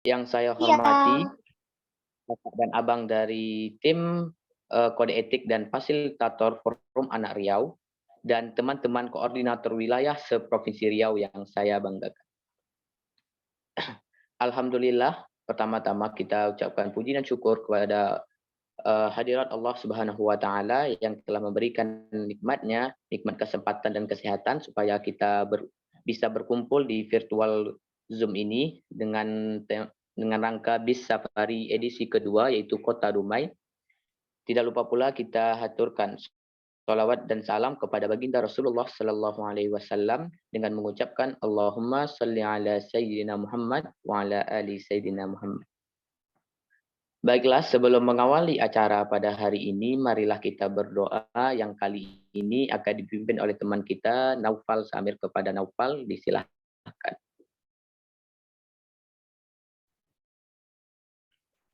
Yang saya Iya. hormati Kakak dan Abang dari tim Kode Etik dan Fasilitator Forum Anak Riau dan teman-teman koordinator wilayah seprovinsi Riau yang saya banggakan. Alhamdulillah, pertama-tama kita ucapkan puji dan syukur kepada hadirat Allah Subhanahu wa taala yang telah memberikan nikmatnya, nikmat kesempatan dan kesehatan supaya kita bisa berkumpul di virtual Zoom ini dengan rangka BIS Safari edisi kedua yaitu Kota Dumai. Tidak lupa pula kita haturkan salawat dan salam kepada baginda Rasulullah sallallahu alaihi wasallam dengan mengucapkan Allahumma shalli ala sayyidina Muhammad wa ala ali sayyidina Muhammad. Baiklah, sebelum mengawali acara pada hari ini, marilah kita berdoa yang kali ini akan dipimpin oleh teman kita, Naufal Samir. Kepada Naufal, disilahkan.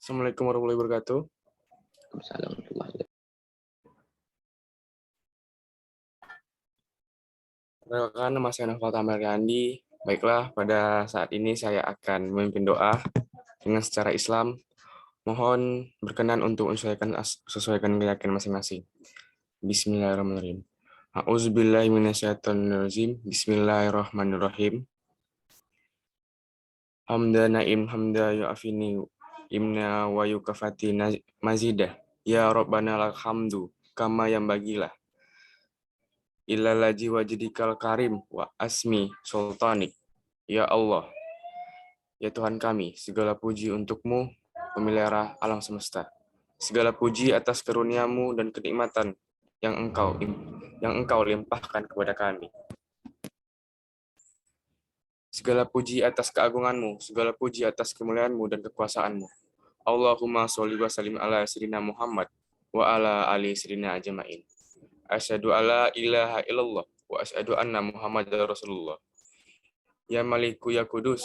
Assalamualaikum warahmatullahi wabarakatuh. Waalaikumsalam warahmatullahi wabarakatuh. Perkenalkan, nama saya Naufal Tamar Andi. Baiklah, pada saat ini saya akan memimpin doa dengan secara Islam. Mohon berkenan untuk sesuaikan keyakinan masing-masing. Bismillahirrahmanirrahim. A'udzubillahi minasyaitonirrajim. Bismillahirrahmanirrahim. Hamda naim hamda yu'afini imna wa yukafati mazidah. Ya Rabbana lakhamdu kama yang bagilah. Ilalaji wajidikal karim wa asmi sultanik. Ya Allah, ya Tuhan kami, segala puji untukmu, pemelihara alam semesta. Segala puji atas karuniamu dan kenikmatan yang engkau limpahkan kepada kami. Segala puji atas keagunganmu, segala puji atas kemuliaanmu dan kekuasaanmu. Allahumma sholli wa sallim ala sayyidina Muhammad wa ala ali sayyidina ajma'in. Asyhadu alla ilaha illallah wa asyhadu anna Muhammadar Rasulullah. Ya Maliku ya Kudus,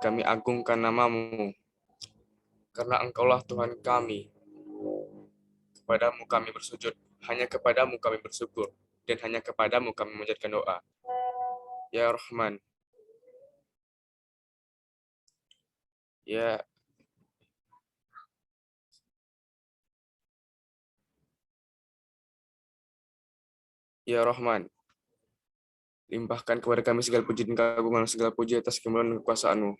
kami agungkan namamu karena Engkaulah Tuhan kami. Kepadamu kami bersujud, hanya kepadamu kami bersyukur, dan hanya kepadamu kami memanjatkan doa. Ya Rahman, ya Rahman, limpahkan kepada kami segala puji dan keagungan, segala puji atas kemuliaan dan kekuasaan-Mu.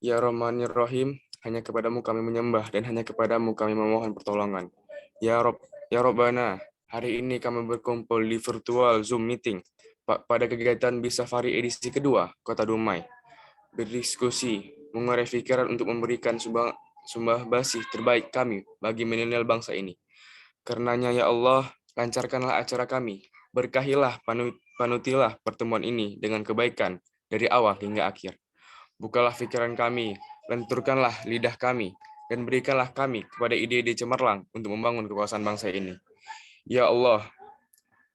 Ya Rahman, ya Rahim, hanya kepadamu kami menyembah dan hanya kepadamu kami memohon pertolongan. Ya Rabbana, hari ini kami berkumpul di virtual Zoom meeting pada kegiatan BIS Safari edisi kedua Kota Dumai. Berdiskusi, mengurai pikiran untuk memberikan sumbahsih terbaik kami bagi milenial bangsa ini. Karenanya ya Allah, lancarkanlah acara kami. Berkahilah, panutilah pertemuan ini dengan kebaikan dari awal hingga akhir. Bukalah pikiran kami, lenturkanlah lidah kami, dan berikanlah kami kepada ide-ide cemerlang untuk membangun kekuasaan bangsa ini. Ya Allah,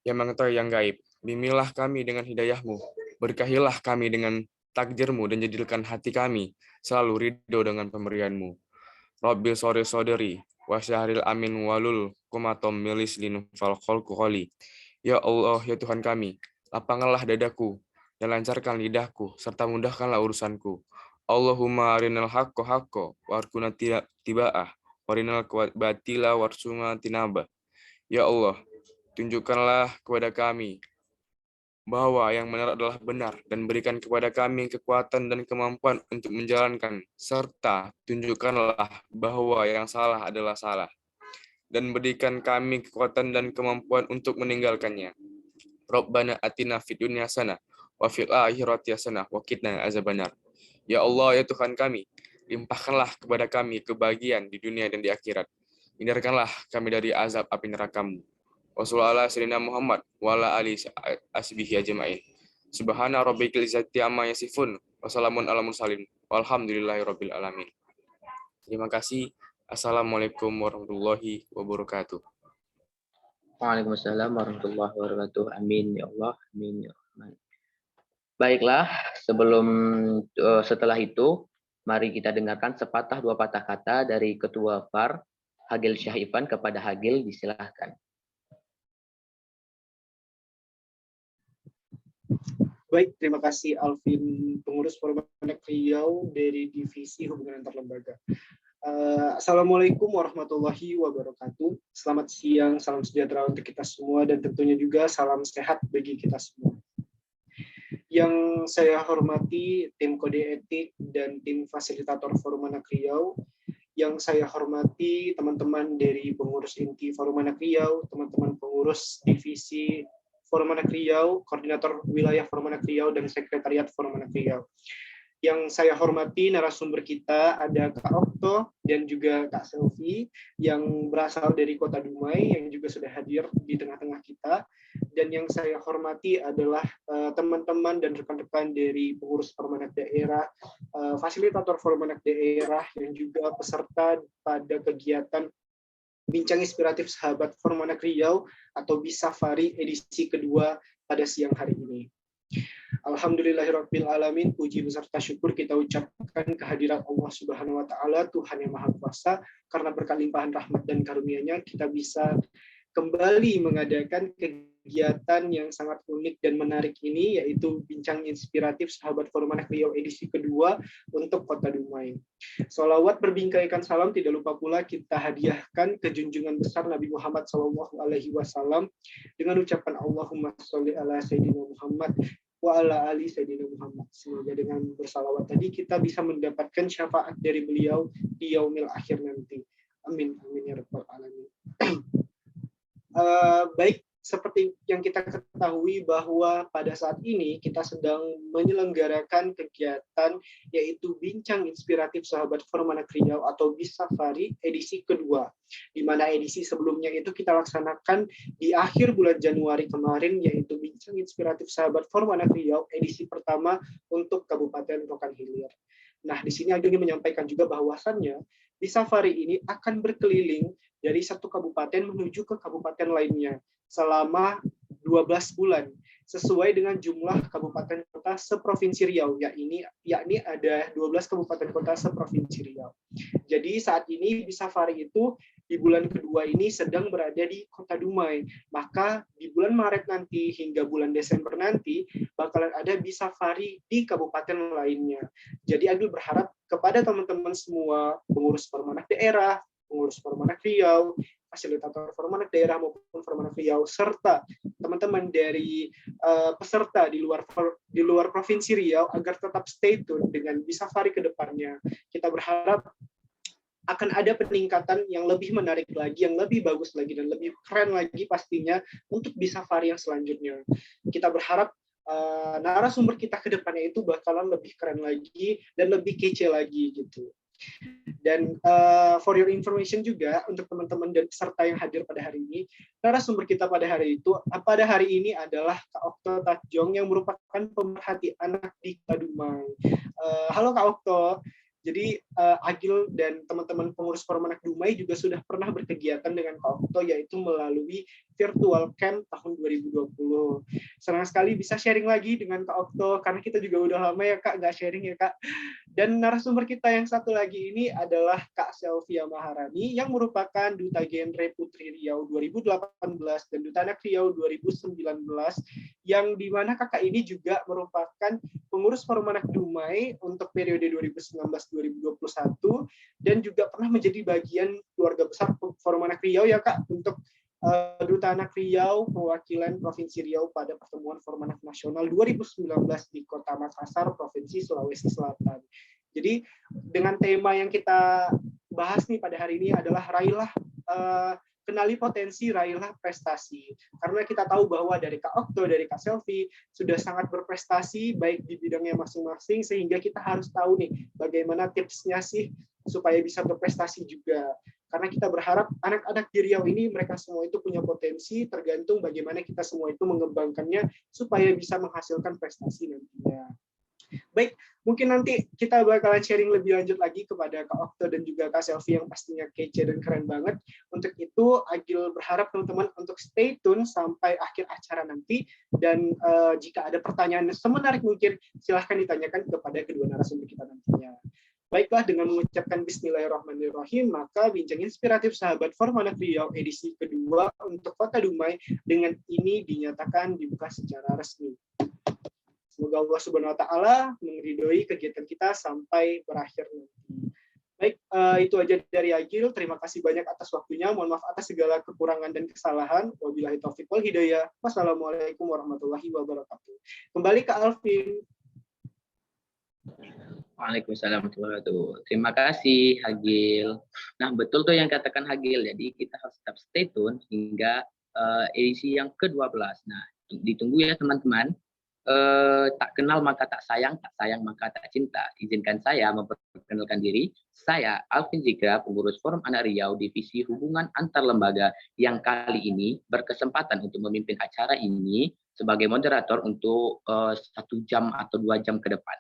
yang mengetahui yang gaib, bimbinglah kami dengan hidayah-Mu, berkahilah kami dengan takdir-Mu, dan jadikan hati kami selalu ridho dengan pemberian-Mu. Rabbil sori soderi, wa syahril amin walul kumatom milis linufal kholku kholi. Ya Allah, ya Tuhan kami, lapangkanlah dadaku, dan lancarkan lidahku, serta mudahkanlah urusanku. Allahumma arinal haqqo haqqo, warkuna tiba'ah, warinal batila warsuna tinabah. Ya Allah, tunjukkanlah kepada kami bahwa yang benar adalah benar, dan berikan kepada kami kekuatan dan kemampuan untuk menjalankan, serta tunjukkanlah bahwa yang salah adalah salah, dan berikan kami kekuatan dan kemampuan untuk meninggalkannya. Rabbana atina fid dunya hasanah wa fil akhirati hasanah wa qina azabannar. Ya Allah, ya Tuhan kami, limpahkanlah kepada kami kebahagiaan di dunia dan di akhirat. Hindarkanlah kami dari azab api neraka-Mu. Wassallallahu ala Muhammad wa ala ali asbihi ajma'in. Subhana rabbikal izzati amma yasifun. Wassalamun ala mursalin. Walhamdulillahi rabbil alamin. Terima kasih. Assalamualaikum warahmatullahi wabarakatuh. Waalaikumsalam warahmatullahi wabarakatuh. Amin ya Allah. Amin ya Rahman. Baiklah, setelah itu, mari kita dengarkan sepatah dua patah kata dari Ketua VAR, Hagil Syahifan. Kepada Hagil, disilahkan. Baik, terima kasih Alvin, pengurus Formanak Riau dari Divisi Hubungan Antar Lembaga. Assalamualaikum warahmatullahi wabarakatuh. Selamat siang, salam sejahtera untuk kita semua, dan tentunya juga salam sehat bagi kita semua. Yang saya hormati tim kode etik dan tim fasilitator Formanak Riau, yang saya hormati teman-teman dari pengurus inti Formanak Riau, teman-teman pengurus divisi Formanak Riau, koordinator wilayah Formanak Riau, dan sekretariat Formanak Riau. Yang saya hormati narasumber kita ada Kak Okto dan juga Kak Selvi yang berasal dari Kota Dumai yang juga sudah hadir di tengah-tengah kita. Dan yang saya hormati adalah teman-teman dan rekan-rekan dari pengurus Formanak daerah, fasilitator Formanak daerah, yang juga peserta pada kegiatan Bincang Inspiratif Sahabat Formanak Riau atau Bisafari edisi kedua pada siang hari ini. Alhamdulillahirabbil alamin, puji beserta syukur kita ucapkan kehadirat Allah Subhanahu wa taala, Tuhan yang Maha Kuasa. Karena berkat limpahan rahmat dan karunia-Nya kita bisa kembali mengadakan kegiatan yang sangat unik dan menarik ini, yaitu Bincang Inspiratif Sahabat Formanak Riau edisi kedua untuk Kota Dumai. Sholawat berbingkaikan salam tidak lupa pula kita hadiahkan ke junjungan besar Nabi Muhammad SAW dengan ucapan Allahumma sholli ala Sayyidina Muhammad wa ala ali Sayyidina Muhammad. Semoga dengan bersalawat tadi kita bisa mendapatkan syafaat dari beliau di yaumil akhir nanti. Amin, amin ya rabbal alamin. Baik, seperti yang kita ketahui bahwa pada saat ini kita sedang menyelenggarakan kegiatan yaitu Bincang Inspiratif Sahabat Formanak Riau atau Bisafari edisi kedua, di mana edisi sebelumnya itu kita laksanakan di akhir bulan Januari kemarin, yaitu Bincang Inspiratif Sahabat Formanak Riau edisi pertama untuk Kabupaten Rokan Hilir. Nah, di sini Agil ingin menyampaikan juga bahwasannya Bisafari ini akan berkeliling dari satu kabupaten menuju ke kabupaten lainnya selama 12 bulan sesuai dengan jumlah kabupaten kota seprovinsi Riau, yakni ada 12 kabupaten kota seprovinsi Riau. Jadi saat ini Bisafari itu di bulan kedua ini sedang berada di Kota Dumai. Maka di bulan Maret nanti hingga bulan Desember nanti bakalan ada Bisafari di kabupaten lainnya. Jadi Agil berharap kepada teman-teman semua pengurus Formanak daerah, pengurus Formanak Riau, fasilitator Formanak daerah maupun Formanak Riau, serta teman-teman dari peserta di luar provinsi Riau agar tetap stay tune dengan Bisafari ke depannya. Kita berharap akan ada peningkatan yang lebih menarik lagi, yang lebih bagus lagi, dan lebih keren lagi pastinya untuk Bisafari yang selanjutnya. Kita berharap narasumber kita ke depannya itu bakalan lebih keren lagi dan lebih kece lagi gitu. Dan for your information juga untuk teman-teman dan peserta yang hadir pada hari ini, narasumber kita pada hari ini adalah Kak Okto Tatjong yang merupakan pemerhati anak di Kota Dumai. Halo Kak Okto. Jadi Agil dan teman-teman pengurus Formanak Dumai juga sudah pernah berkegiatan dengan Kak Okto, yaitu melalui virtual camp tahun 2020. Senang sekali bisa sharing lagi dengan Kak Okto, karena kita juga udah lama ya Kak nggak sharing ya Kak. Dan narasumber kita yang satu lagi ini adalah Kak Selvia Maharani yang merupakan Duta Genre Putri Riau 2018 dan Duta Anak Riau 2019, yang dimana kakak ini juga merupakan pengurus Formanak Dumai untuk periode 2019-2021 dan juga pernah menjadi bagian keluarga besar Formanak Riau ya Kak untuk Duta Anak Riau perwakilan Provinsi Riau pada pertemuan Formanak Nasional 2019 di Kota Makassar, Provinsi Sulawesi Selatan. Jadi dengan tema yang kita bahas nih pada hari ini adalah raihlah kenali potensi, raihlah prestasi. Karena kita tahu bahwa dari Kak Okto, dari Kak Selvi sudah sangat berprestasi baik di bidangnya masing-masing, sehingga kita harus tahu nih bagaimana tipsnya sih supaya bisa berprestasi juga. Karena kita berharap anak-anak di Riau ini mereka semua itu punya potensi, tergantung bagaimana kita semua itu mengembangkannya supaya bisa menghasilkan prestasi nantinya. Baik, mungkin nanti kita bakalan sharing lebih lanjut lagi kepada Kak Okto dan juga Kak Selvi yang pastinya kece dan keren banget. Untuk itu, Agil berharap teman-teman untuk stay tune sampai akhir acara nanti. Dan jika ada pertanyaan semenarik mungkin, silahkan ditanyakan kepada kedua narasumber kita nantinya. Baiklah, dengan mengucapkan Bismillahirrahmanirrahim, maka Bincang Inspiratif Sahabat Formanak Riau edisi kedua untuk Kota Dumai dengan ini dinyatakan dibuka secara resmi. Semoga Allah Subhanahu wa taala meridhoi kegiatan kita sampai berakhir nanti. Baik, itu aja dari Agil. Terima kasih banyak atas waktunya. Mohon maaf atas segala kekurangan dan kesalahan. Wabillahi taufiq wal hidayah. Wassalamualaikum warahmatullahi wabarakatuh. Kembali ke Alvin. Waalaikumsalam warahmatullahi wabarakatuh. Terima kasih Hagil. Nah, betul tuh yang katakan Hagil. Jadi kita harus tetap stay tune hingga edisi yang ke-12. Nah, ditunggu ya teman-teman. Tak kenal maka tak sayang maka tak cinta. Izinkan saya memperkenalkan diri. Saya Alvin Zikra, pengurus Forum Anak Riau Divisi Hubungan Antar Lembaga yang kali ini berkesempatan untuk memimpin acara ini sebagai moderator untuk 1 jam atau 2 jam ke depan.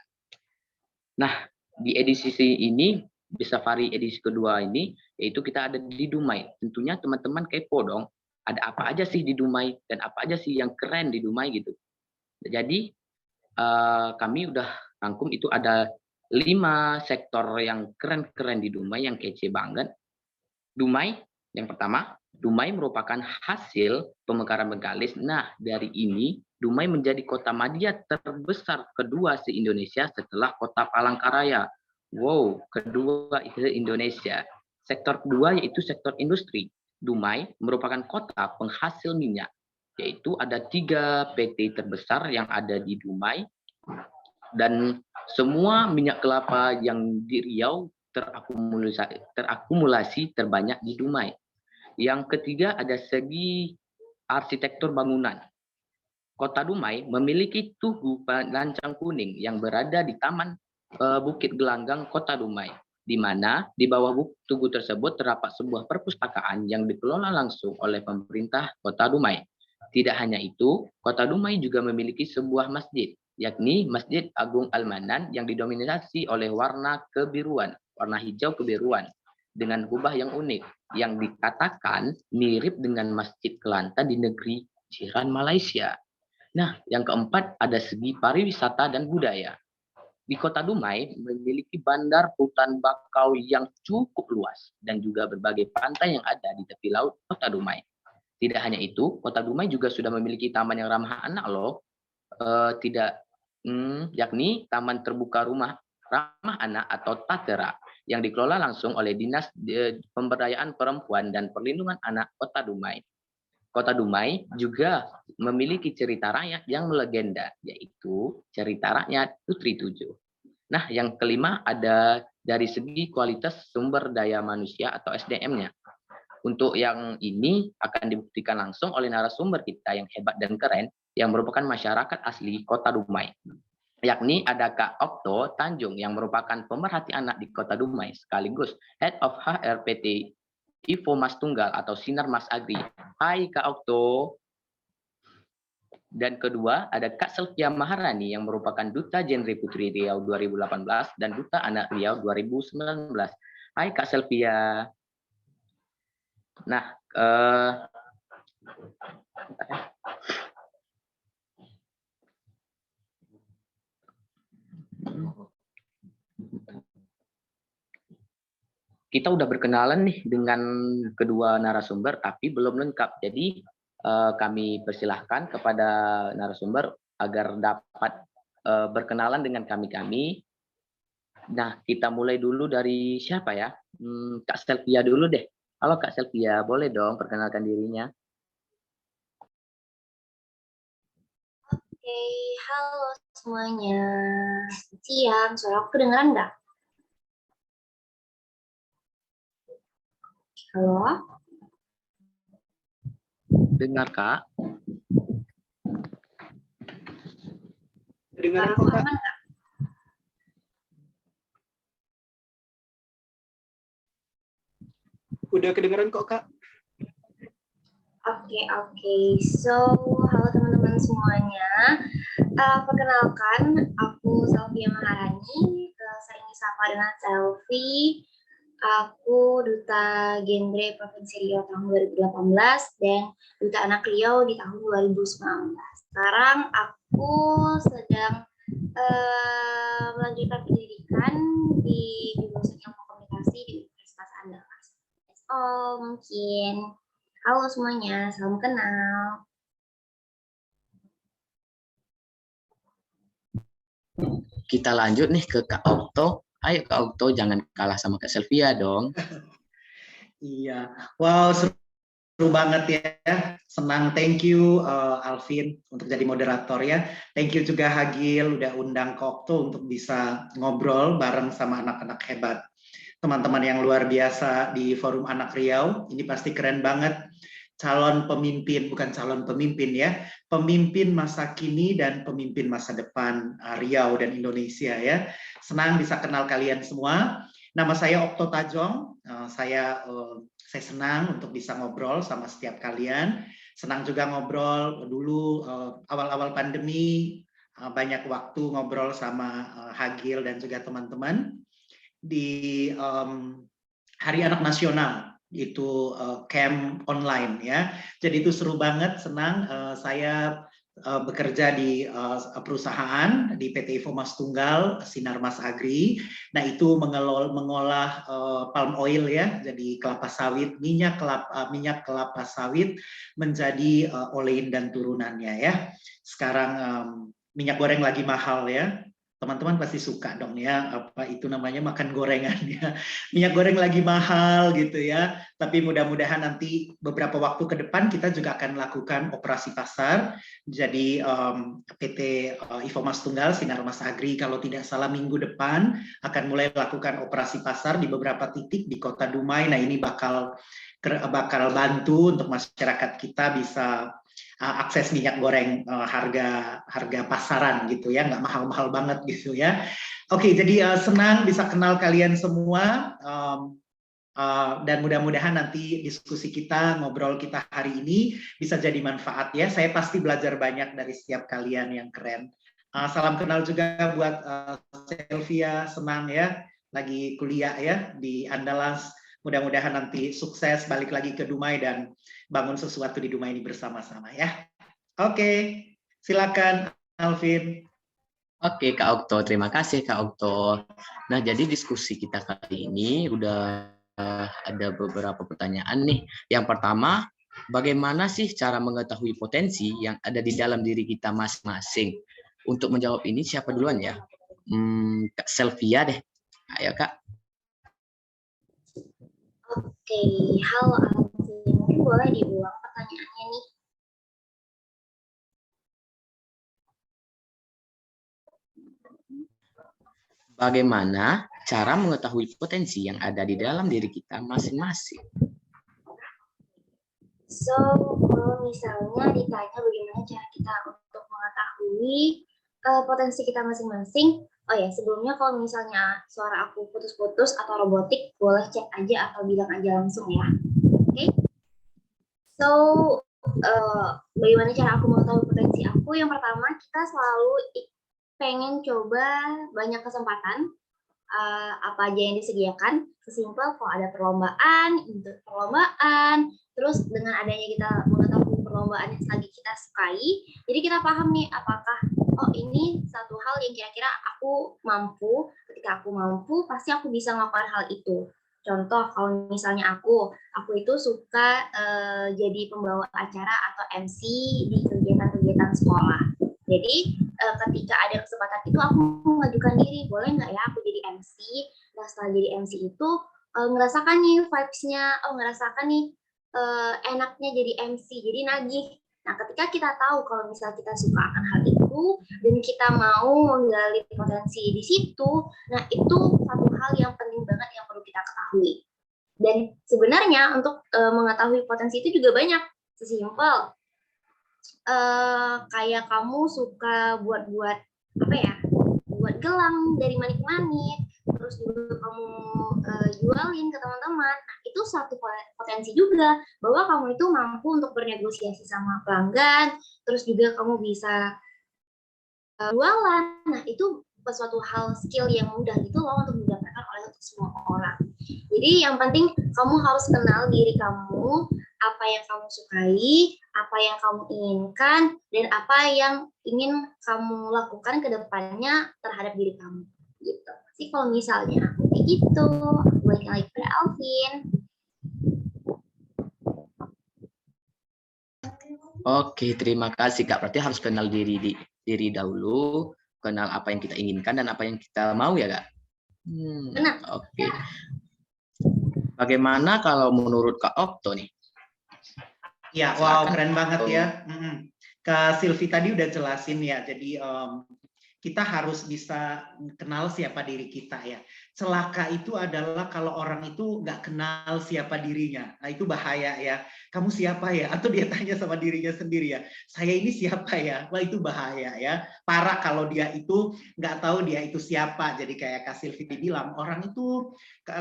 Nah, di edisi ini, Bisafari edisi kedua ini, yaitu kita ada di Dumai. Tentunya teman-teman kepo dong, ada apa aja sih di Dumai dan apa aja sih yang keren di Dumai gitu. Jadi kami udah rangkum itu ada 5 sektor yang keren-keren di Dumai yang kece banget. Dumai yang pertama, Dumai merupakan hasil pemekaran Bengkalis. Nah, dari ini Dumai menjadi kota madya terbesar kedua se-Indonesia setelah kota Palangkaraya. Wow, kedua se-Indonesia. Sektor kedua yaitu sektor industri. Dumai merupakan kota penghasil minyak, yaitu ada 3 PT terbesar yang ada di Dumai, dan semua minyak kelapa yang di Riau terakumulasi terbanyak di Dumai. Yang ketiga ada segi arsitektur bangunan. Kota Dumai memiliki Tugu Lancang Kuning yang berada di Taman Bukit Gelanggang, Kota Dumai, di mana di bawah tugu tersebut terdapat sebuah perpustakaan yang dikelola langsung oleh pemerintah Kota Dumai. Tidak hanya itu, Kota Dumai juga memiliki sebuah masjid, yakni Masjid Agung Al-Manan yang didominasi oleh warna kebiruan, warna hijau kebiruan, dengan kubah yang unik, yang dikatakan mirip dengan Masjid Kelanta di negeri jiran Malaysia. Nah, yang keempat ada segi pariwisata dan budaya. Di Kota Dumai memiliki bandar hutan bakau yang cukup luas dan juga berbagai pantai yang ada di tepi laut Kota Dumai. Tidak hanya itu, Kota Dumai juga sudah memiliki taman yang ramah anak loh. Yakni Taman Terbuka Rumah Ramah Anak atau TATERA yang dikelola langsung oleh Dinas Pemberdayaan Perempuan dan Perlindungan Anak Kota Dumai. Kota Dumai juga memiliki cerita rakyat yang melegenda, yaitu cerita rakyat Putri Tujuh. Nah, yang kelima ada dari segi kualitas sumber daya manusia atau SDM-nya. Untuk yang ini akan dibuktikan langsung oleh narasumber kita yang hebat dan keren, yang merupakan masyarakat asli Kota Dumai. Yakni ada Kak Okto Tanjung yang merupakan pemerhati anak di Kota Dumai, sekaligus Head of HRPT Ivo Mas Tunggal atau Sinar Mas Agri. Hai Kak Okto. Dan kedua ada Kak Selvia Maharani yang merupakan Duta Genre Putri Riau 2018 dan Duta Anak Riau 2019. Hai Kak Selvia. Nah, kita udah berkenalan nih dengan kedua narasumber, tapi belum lengkap. Jadi kami persilahkan kepada narasumber agar dapat berkenalan dengan kami. Nah, kita mulai dulu dari siapa ya? Kak Selvia dulu deh. Halo Kak Selvia, boleh dong perkenalkan dirinya? Oke, halo semuanya. Siang, suara aku kedengeran nggak? Halo? Dengar Kak. Kedengaran Suara kok, aku Kak? aman nggak? Udah kedengaran kok, Kak? Oke. So, halo teman-teman semuanya. Perkenalkan, aku Selvia Maharani, sering disapa dengan Selvi. Aku Duta Genre Provinsi Riau tahun 2018 dan Duta Anak Riau di tahun 2019. Sekarang aku sedang melanjutkan pendidikan di jurusan Ilmu Komunikasi di Universitas Andalas. Mungkin. Halo semuanya, salam kenal. Kita lanjut nih ke Kak Okto. Ayo Kak Okto, jangan kalah sama Kak Selvia dong. Iya, wow, seru banget ya. Senang, thank you Alvin untuk jadi moderator ya. Thank you juga Hagil udah undang Kokto untuk bisa ngobrol bareng sama anak-anak hebat. Teman-teman yang luar biasa di Forum Anak Riau, ini pasti keren banget. Calon pemimpin, bukan calon pemimpin ya, pemimpin masa kini dan pemimpin masa depan Riau dan Indonesia ya. Senang bisa kenal kalian semua. Nama saya Okto Tajong, saya senang untuk bisa ngobrol sama setiap kalian. Senang juga ngobrol dulu awal-awal pandemi, banyak waktu ngobrol sama Hagil dan juga teman-teman di Hari Anak Nasional, itu camp online ya. Jadi itu seru banget, senang. Saya bekerja di perusahaan di PT Info Mas Tunggal Sinar Mas Agri. Nah itu mengolah palm oil ya, jadi kelapa sawit, minyak kelapa sawit menjadi olein dan turunannya ya. Sekarang minyak goreng lagi mahal ya. Teman-teman pasti suka dong ya, apa itu namanya, makan gorengan ya. Minyak goreng lagi mahal gitu ya, tapi mudah-mudahan nanti beberapa waktu ke depan kita juga akan melakukan operasi pasar. Jadi PT Info Mas Tunggal Sinar Mas Agri kalau tidak salah minggu depan akan mulai melakukan operasi pasar di beberapa titik di Kota Dumai. Nah ini bakal bantu untuk masyarakat kita bisa akses minyak goreng harga pasaran gitu ya, nggak mahal-mahal banget gitu ya. Oke, jadi senang bisa kenal kalian semua dan mudah-mudahan nanti diskusi kita, ngobrol kita hari ini bisa jadi manfaat ya. Saya pasti belajar banyak dari setiap kalian yang keren. Salam kenal juga buat Selvia, senang ya lagi kuliah ya di Andalas. Mudah-mudahan nanti sukses balik lagi ke Dumai dan bangun sesuatu di Dumai ini bersama-sama ya. Oke, silakan Alvin. Oke Kak Okto, terima kasih Kak Okto. Nah jadi diskusi kita kali ini udah ada beberapa pertanyaan nih. Yang pertama, bagaimana sih cara mengetahui potensi yang ada di dalam diri kita masing-masing? Untuk menjawab ini siapa duluan ya? Kak Selvia deh. Ayo Kak. Oke, halo Alvin. Mungkin boleh diulang pertanyaannya nih. Bagaimana cara mengetahui potensi yang ada di dalam diri kita masing-masing? So, kalau misalnya ditanya bagaimana cara kita untuk mengetahui potensi kita masing-masing, oh ya, sebelumnya kalau misalnya suara aku putus-putus atau robotik, boleh cek aja atau bilang aja langsung ya. Oke? So, bagaimana cara aku mengetahui potensi aku? Yang pertama, kita selalu pengen coba banyak kesempatan, apa aja yang disediakan. Sesimpel kalau ada perlombaan, ikut perlombaan, terus dengan adanya kita mengetahui perlombaan yang lagi kita sukai, jadi kita paham nih apakah oh ini satu hal yang kira-kira aku mampu. Ketika aku mampu, pasti aku bisa melakukan hal itu. Contoh, kalau misalnya aku itu suka jadi pembawa acara atau MC di kegiatan-kegiatan sekolah. Jadi ketika ada kesempatan itu aku mengajukan diri, boleh nggak ya aku jadi MC? Nah setelah jadi MC itu ngerasakan nih vibes-nya, ngerasakan nih enaknya jadi MC, jadi nagih. Nah ketika kita tahu kalau misalnya kita suka akan hal itu dan kita mau menggali potensi di situ, nah itu satu hal yang penting banget yang perlu kita ketahui. Dan sebenarnya untuk mengetahui potensi itu juga banyak, sesimpel kayak kamu suka buat apa ya, buat gelang dari manik-manik, terus juga kamu jualin ke teman-teman. Nah, itu satu potensi juga bahwa kamu itu mampu untuk bernegosiasi sama pelanggan, terus juga kamu bisa jualan. Nah, itu suatu hal skill yang mudah gitu loh untuk didapatkan oleh semua orang. Jadi yang penting kamu harus kenal diri kamu, apa yang kamu sukai, apa yang kamu inginkan, dan apa yang ingin kamu lakukan ke depannya terhadap diri kamu. Gitu. Sih kalau misalnya kayak gitu, aku balik lagi pada Alvin. Oke, terima kasih Kak. Berarti harus kenal diri dahulu, kenal apa yang kita inginkan dan apa yang kita mau ya, Kak? Benar. Oke. Bagaimana kalau menurut Kak Okto nih? Ya, wow, keren banget ya. Kak Silvi tadi udah jelasin ya. Jadi kita harus bisa kenal siapa diri kita ya. Celaka itu adalah kalau orang itu nggak kenal siapa dirinya. Nah, itu bahaya ya. Kamu siapa ya? Atau dia tanya sama dirinya sendiri ya. Saya ini siapa ya? Wah, itu bahaya ya. Parah kalau dia itu nggak tahu dia itu siapa. Jadi kayak Kak Silvi bilang, orang itu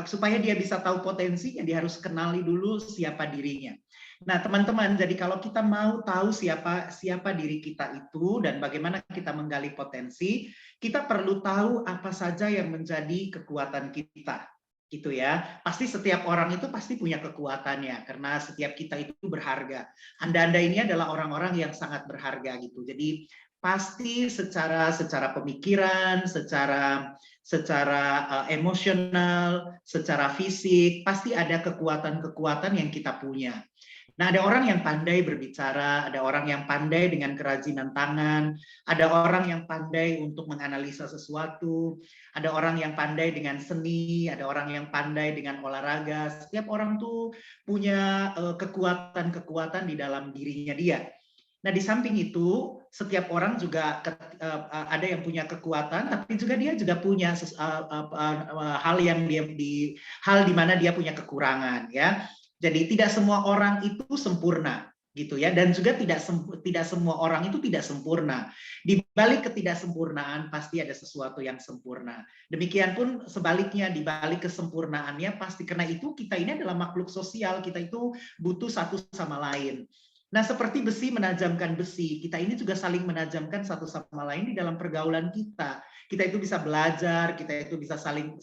supaya dia bisa tahu potensinya, dia harus kenali dulu siapa dirinya. Nah, teman-teman, jadi kalau kita mau tahu siapa diri kita itu dan bagaimana kita menggali potensi, kita perlu tahu apa saja yang menjadi kekuatan kita. Gitu ya. Pasti setiap orang itu pasti punya kekuatannya karena setiap kita itu berharga. Anda ini adalah orang-orang yang sangat berharga gitu. Jadi pasti secara pemikiran, secara emosional, secara fisik, pasti ada kekuatan-kekuatan yang kita punya. Nah, ada orang yang pandai berbicara, ada orang yang pandai dengan kerajinan tangan, ada orang yang pandai untuk menganalisa sesuatu, ada orang yang pandai dengan seni, ada orang yang pandai dengan olahraga. Setiap orang tuh punya kekuatan-kekuatan di dalam dirinya dia. Nah, di samping itu, setiap orang juga ada yang punya kekuatan, tapi juga dia juga punya hal di mana dia punya kekurangan, ya. Jadi tidak semua orang itu sempurna, gitu ya, dan juga tidak semua orang itu tidak sempurna. Di balik ketidaksempurnaan pasti ada sesuatu yang sempurna. Demikian pun sebaliknya, di balik kesempurnaannya pasti, karena itu kita ini adalah makhluk sosial, kita itu butuh satu sama lain. Nah, seperti besi menajamkan besi, kita ini juga saling menajamkan satu sama lain di dalam pergaulan kita. Kita itu bisa belajar, kita itu bisa saling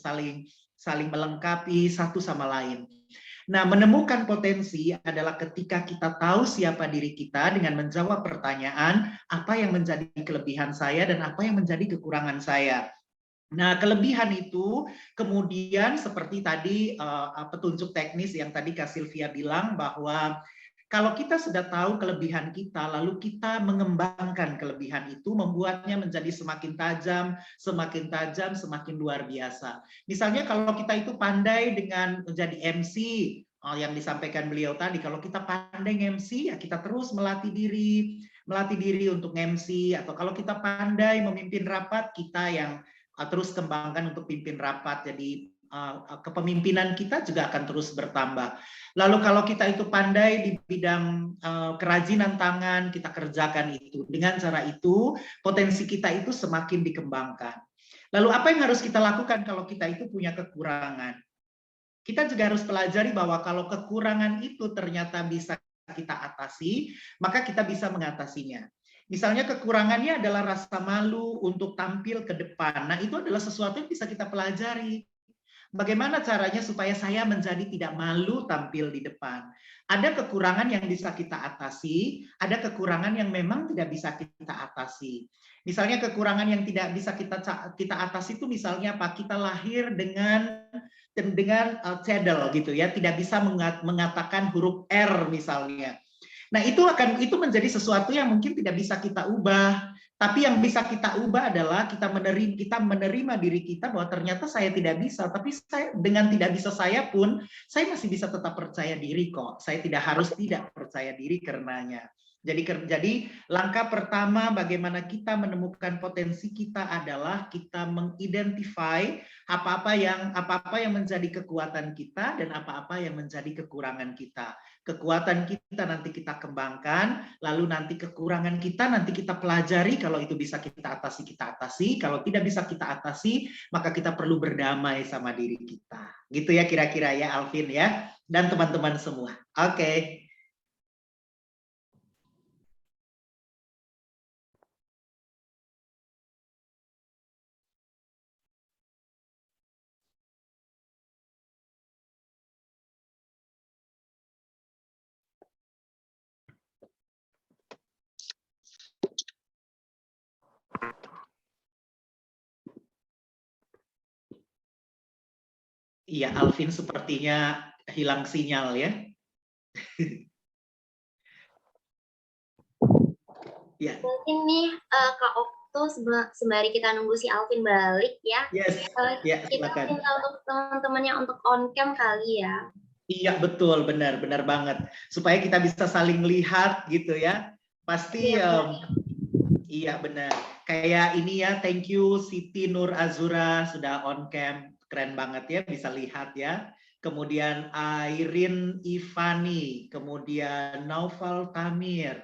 melengkapi satu sama lain. Nah, menemukan potensi adalah ketika kita tahu siapa diri kita dengan menjawab pertanyaan, apa yang menjadi kelebihan saya dan apa yang menjadi kekurangan saya. Nah, kelebihan itu kemudian seperti tadi petunjuk teknis yang tadi Kak Silvia bilang bahwa kalau kita sudah tahu kelebihan kita, lalu kita mengembangkan kelebihan itu, membuatnya menjadi semakin tajam, semakin luar biasa. Misalnya kalau kita itu pandai dengan menjadi MC, yang disampaikan beliau tadi, kalau kita pandai MC, ya kita terus melatih diri untuk MC, atau kalau kita pandai memimpin rapat, kita yang terus kembangkan untuk pimpin rapat, jadi kepemimpinan kita juga akan terus bertambah. Lalu kalau kita itu pandai di bidang kerajinan tangan, kita kerjakan itu. Dengan cara itu, potensi kita itu semakin dikembangkan. Lalu apa yang harus kita lakukan kalau kita itu punya kekurangan? Kita juga harus pelajari bahwa kalau kekurangan itu ternyata bisa kita atasi, maka kita bisa mengatasinya. Misalnya kekurangannya adalah rasa malu untuk tampil ke depan. Nah, itu adalah sesuatu yang bisa kita pelajari. Bagaimana caranya supaya saya menjadi tidak malu tampil di depan? Ada kekurangan yang bisa kita atasi, ada kekurangan yang memang tidak bisa kita atasi. Misalnya kekurangan yang tidak bisa kita atasi itu misalnya apa? Kita lahir dengan cedel gitu ya, tidak bisa mengatakan huruf R misalnya. Nah, itu menjadi sesuatu yang mungkin tidak bisa kita ubah. Tapi yang bisa kita ubah adalah kita menerima diri kita bahwa ternyata saya tidak bisa, tapi dengan tidak bisa saya pun, saya masih bisa tetap percaya diri kok. Saya tidak harus tidak percaya diri karenanya. Jadi langkah pertama bagaimana kita menemukan potensi kita adalah kita mengidentify apa-apa yang menjadi kekuatan kita dan apa-apa yang menjadi kekurangan kita. Kekuatan kita nanti kita kembangkan, lalu nanti kekurangan kita nanti kita pelajari, kalau itu bisa kita atasi, kalau tidak bisa kita atasi, maka kita perlu berdamai sama diri kita. Gitu ya kira-kira ya Alvin ya, dan teman-teman semua. Oke. Iya, Alvin sepertinya hilang sinyal ya. Ya. Mungkin nih Kak sembari kita nunggu si Alvin balik ya. Yes, ya Kita silakan. minta untuk teman-temannya untuk on cam kali ya. Iya betul, benar banget. Supaya kita bisa saling melihat gitu ya. Pasti iya benar. Kayak ini ya, thank you Siti Nur Azura sudah on cam, keren banget ya, bisa lihat ya. Kemudian Airin Ivani, kemudian Naufal Tamir,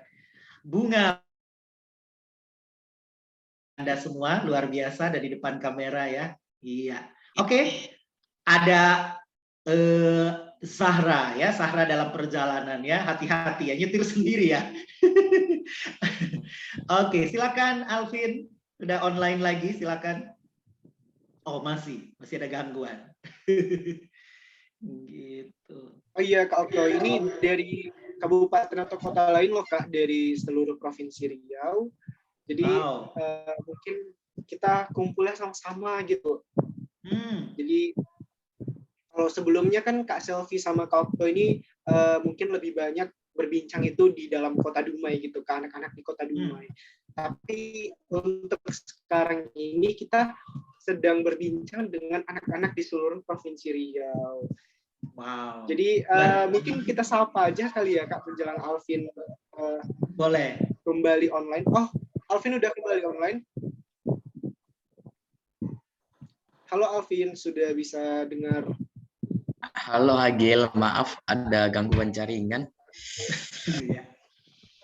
Bunga, Anda semua luar biasa dari depan kamera ya. Iya. Oke. Ada Zahra ya, Zahra dalam perjalanan ya, hati-hati ya, nyetir sendiri ya. Oke, silakan Alvin, udah online lagi, silakan. Oh masih ada gangguan. Gitu. Oh iya Kak Okto, ini dari kabupaten atau kota lain loh Kak, dari seluruh provinsi Riau. Jadi Wow. Mungkin kita kumpulnya sama-sama gitu. Jadi kalau sebelumnya kan Kak Selvi sama Kak Okto ini mungkin lebih banyak berbincang itu di dalam kota Dumai gitu, ke anak-anak di kota Dumai. Tapi untuk sekarang ini kita sedang berbincang dengan anak-anak di seluruh provinsi Riau. Wow. Jadi mungkin kita sapa aja kali ya Kak menjelang Alvin boleh kembali online. Oh, Alvin udah kembali online. Halo Alvin, sudah bisa dengar? Halo Hagil, maaf ada gangguan jaringan.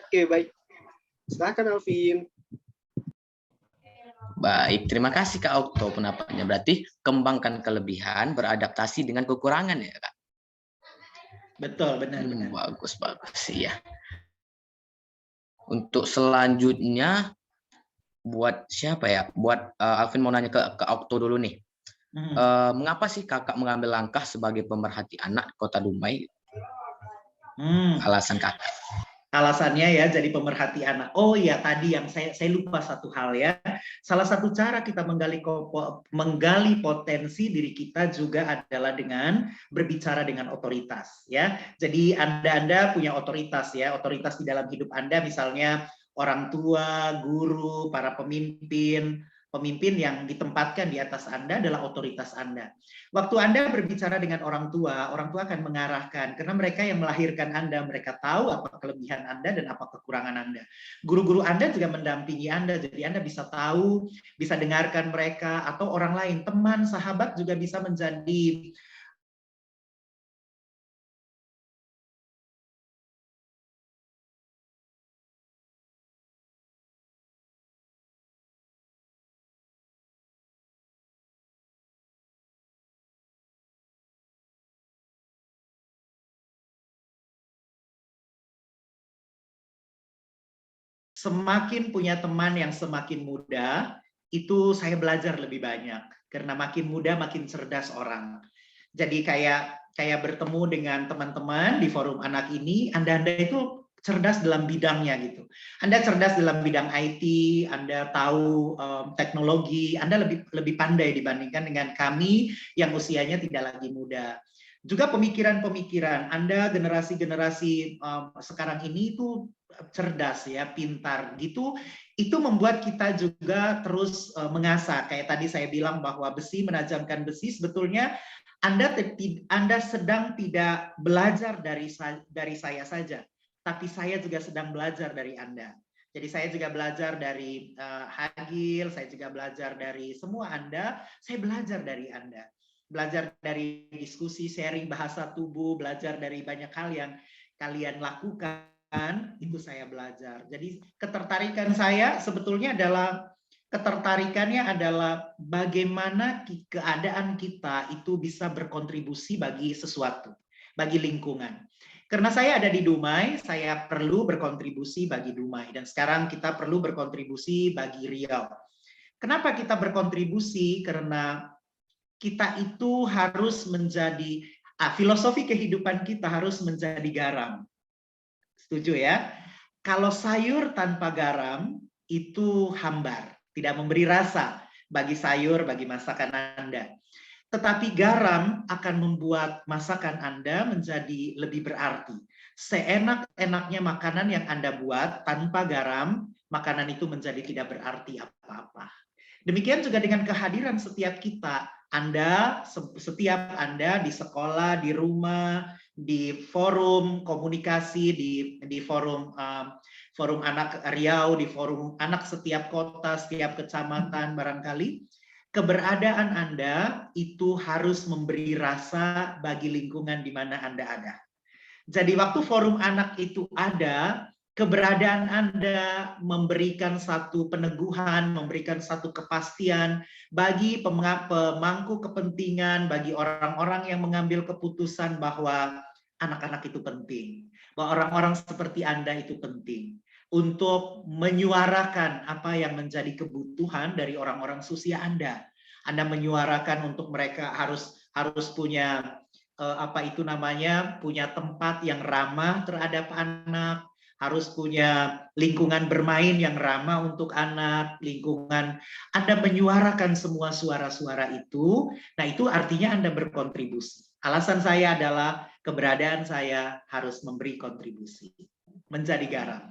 Oke, baik. Silakan Alvin. Baik, terima kasih Kak Okto pendapatnya. Berarti kembangkan kelebihan, beradaptasi dengan kekurangan ya Kak? Betul, benar. Bagus ya. Untuk selanjutnya, buat siapa ya? Buat Alvin mau nanya ke Okto dulu nih. Mengapa sih kakak mengambil langkah sebagai pemerhati anak Kota Dumai? Alasan kakak. Alasannya ya jadi pemerhati anak. Oh ya, tadi yang saya lupa satu hal ya. Salah satu cara kita menggali potensi diri kita juga adalah dengan berbicara dengan otoritas ya. Jadi Anda punya otoritas ya, otoritas di dalam hidup Anda, misalnya orang tua, guru, para pemimpin yang ditempatkan di atas Anda adalah otoritas Anda. Waktu Anda berbicara dengan orang tua akan mengarahkan, karena mereka yang melahirkan Anda, mereka tahu apa kelebihan Anda dan apa kekurangan Anda. Guru-guru Anda juga mendampingi Anda, jadi Anda bisa tahu, bisa dengarkan mereka, atau orang lain, teman, sahabat juga bisa menjadi semakin punya teman yang semakin muda, itu saya belajar lebih banyak. Karena makin muda, makin cerdas orang. Jadi kayak bertemu dengan teman-teman di forum anak ini, Anda itu cerdas dalam bidangnya gitu. Anda cerdas dalam bidang IT, Anda tahu teknologi, Anda lebih pandai dibandingkan dengan kami yang usianya tidak lagi muda. Juga pemikiran-pemikiran Anda generasi-generasi sekarang ini itu cerdas ya, pintar gitu, itu membuat kita juga terus mengasah. Kayak tadi saya bilang bahwa besi menajamkan besi, sebetulnya Anda sedang tidak belajar dari saya saja, tapi saya juga sedang belajar dari Anda. Jadi saya juga belajar dari Hagil, saya juga belajar dari semua Anda, saya belajar dari Anda. Belajar dari diskusi, sharing bahasa tubuh, belajar dari banyak hal yang kalian lakukan. Itu saya belajar. Jadi ketertarikan saya sebetulnya ketertarikannya adalah bagaimana keadaan kita itu bisa berkontribusi bagi sesuatu, bagi lingkungan. Karena saya ada di Dumai, saya perlu berkontribusi bagi Dumai, dan sekarang kita perlu berkontribusi bagi Riau. Kenapa kita berkontribusi? Karena kita itu harus menjadi filosofi kehidupan kita harus menjadi garam. Setuju ya? Kalau sayur tanpa garam itu hambar, tidak memberi rasa bagi sayur, bagi masakan Anda. Tetapi garam akan membuat masakan Anda menjadi lebih berarti. Seenak-enaknya makanan yang Anda buat tanpa garam, makanan itu menjadi tidak berarti apa-apa. Demikian juga dengan kehadiran setiap kita. Setiap Anda di sekolah, di rumah, di forum komunikasi, di forum forum anak Riau, di forum anak setiap kota, setiap kecamatan barangkali, keberadaan Anda itu harus memberi rasa bagi lingkungan di mana Anda ada. Jadi waktu forum anak itu ada, keberadaan Anda memberikan satu peneguhan, memberikan satu kepastian bagi pemangku kepentingan, bagi orang-orang yang mengambil keputusan bahwa anak-anak itu penting, bahwa orang-orang seperti Anda itu penting untuk menyuarakan apa yang menjadi kebutuhan dari orang-orang seusia Anda. Anda menyuarakan untuk mereka harus punya punya tempat yang ramah terhadap anak, harus punya lingkungan bermain yang ramah untuk anak, lingkungan Anda menyuarakan semua suara-suara itu. Nah, itu artinya Anda berkontribusi. Alasan saya adalah keberadaan saya harus memberi kontribusi, menjadi garam.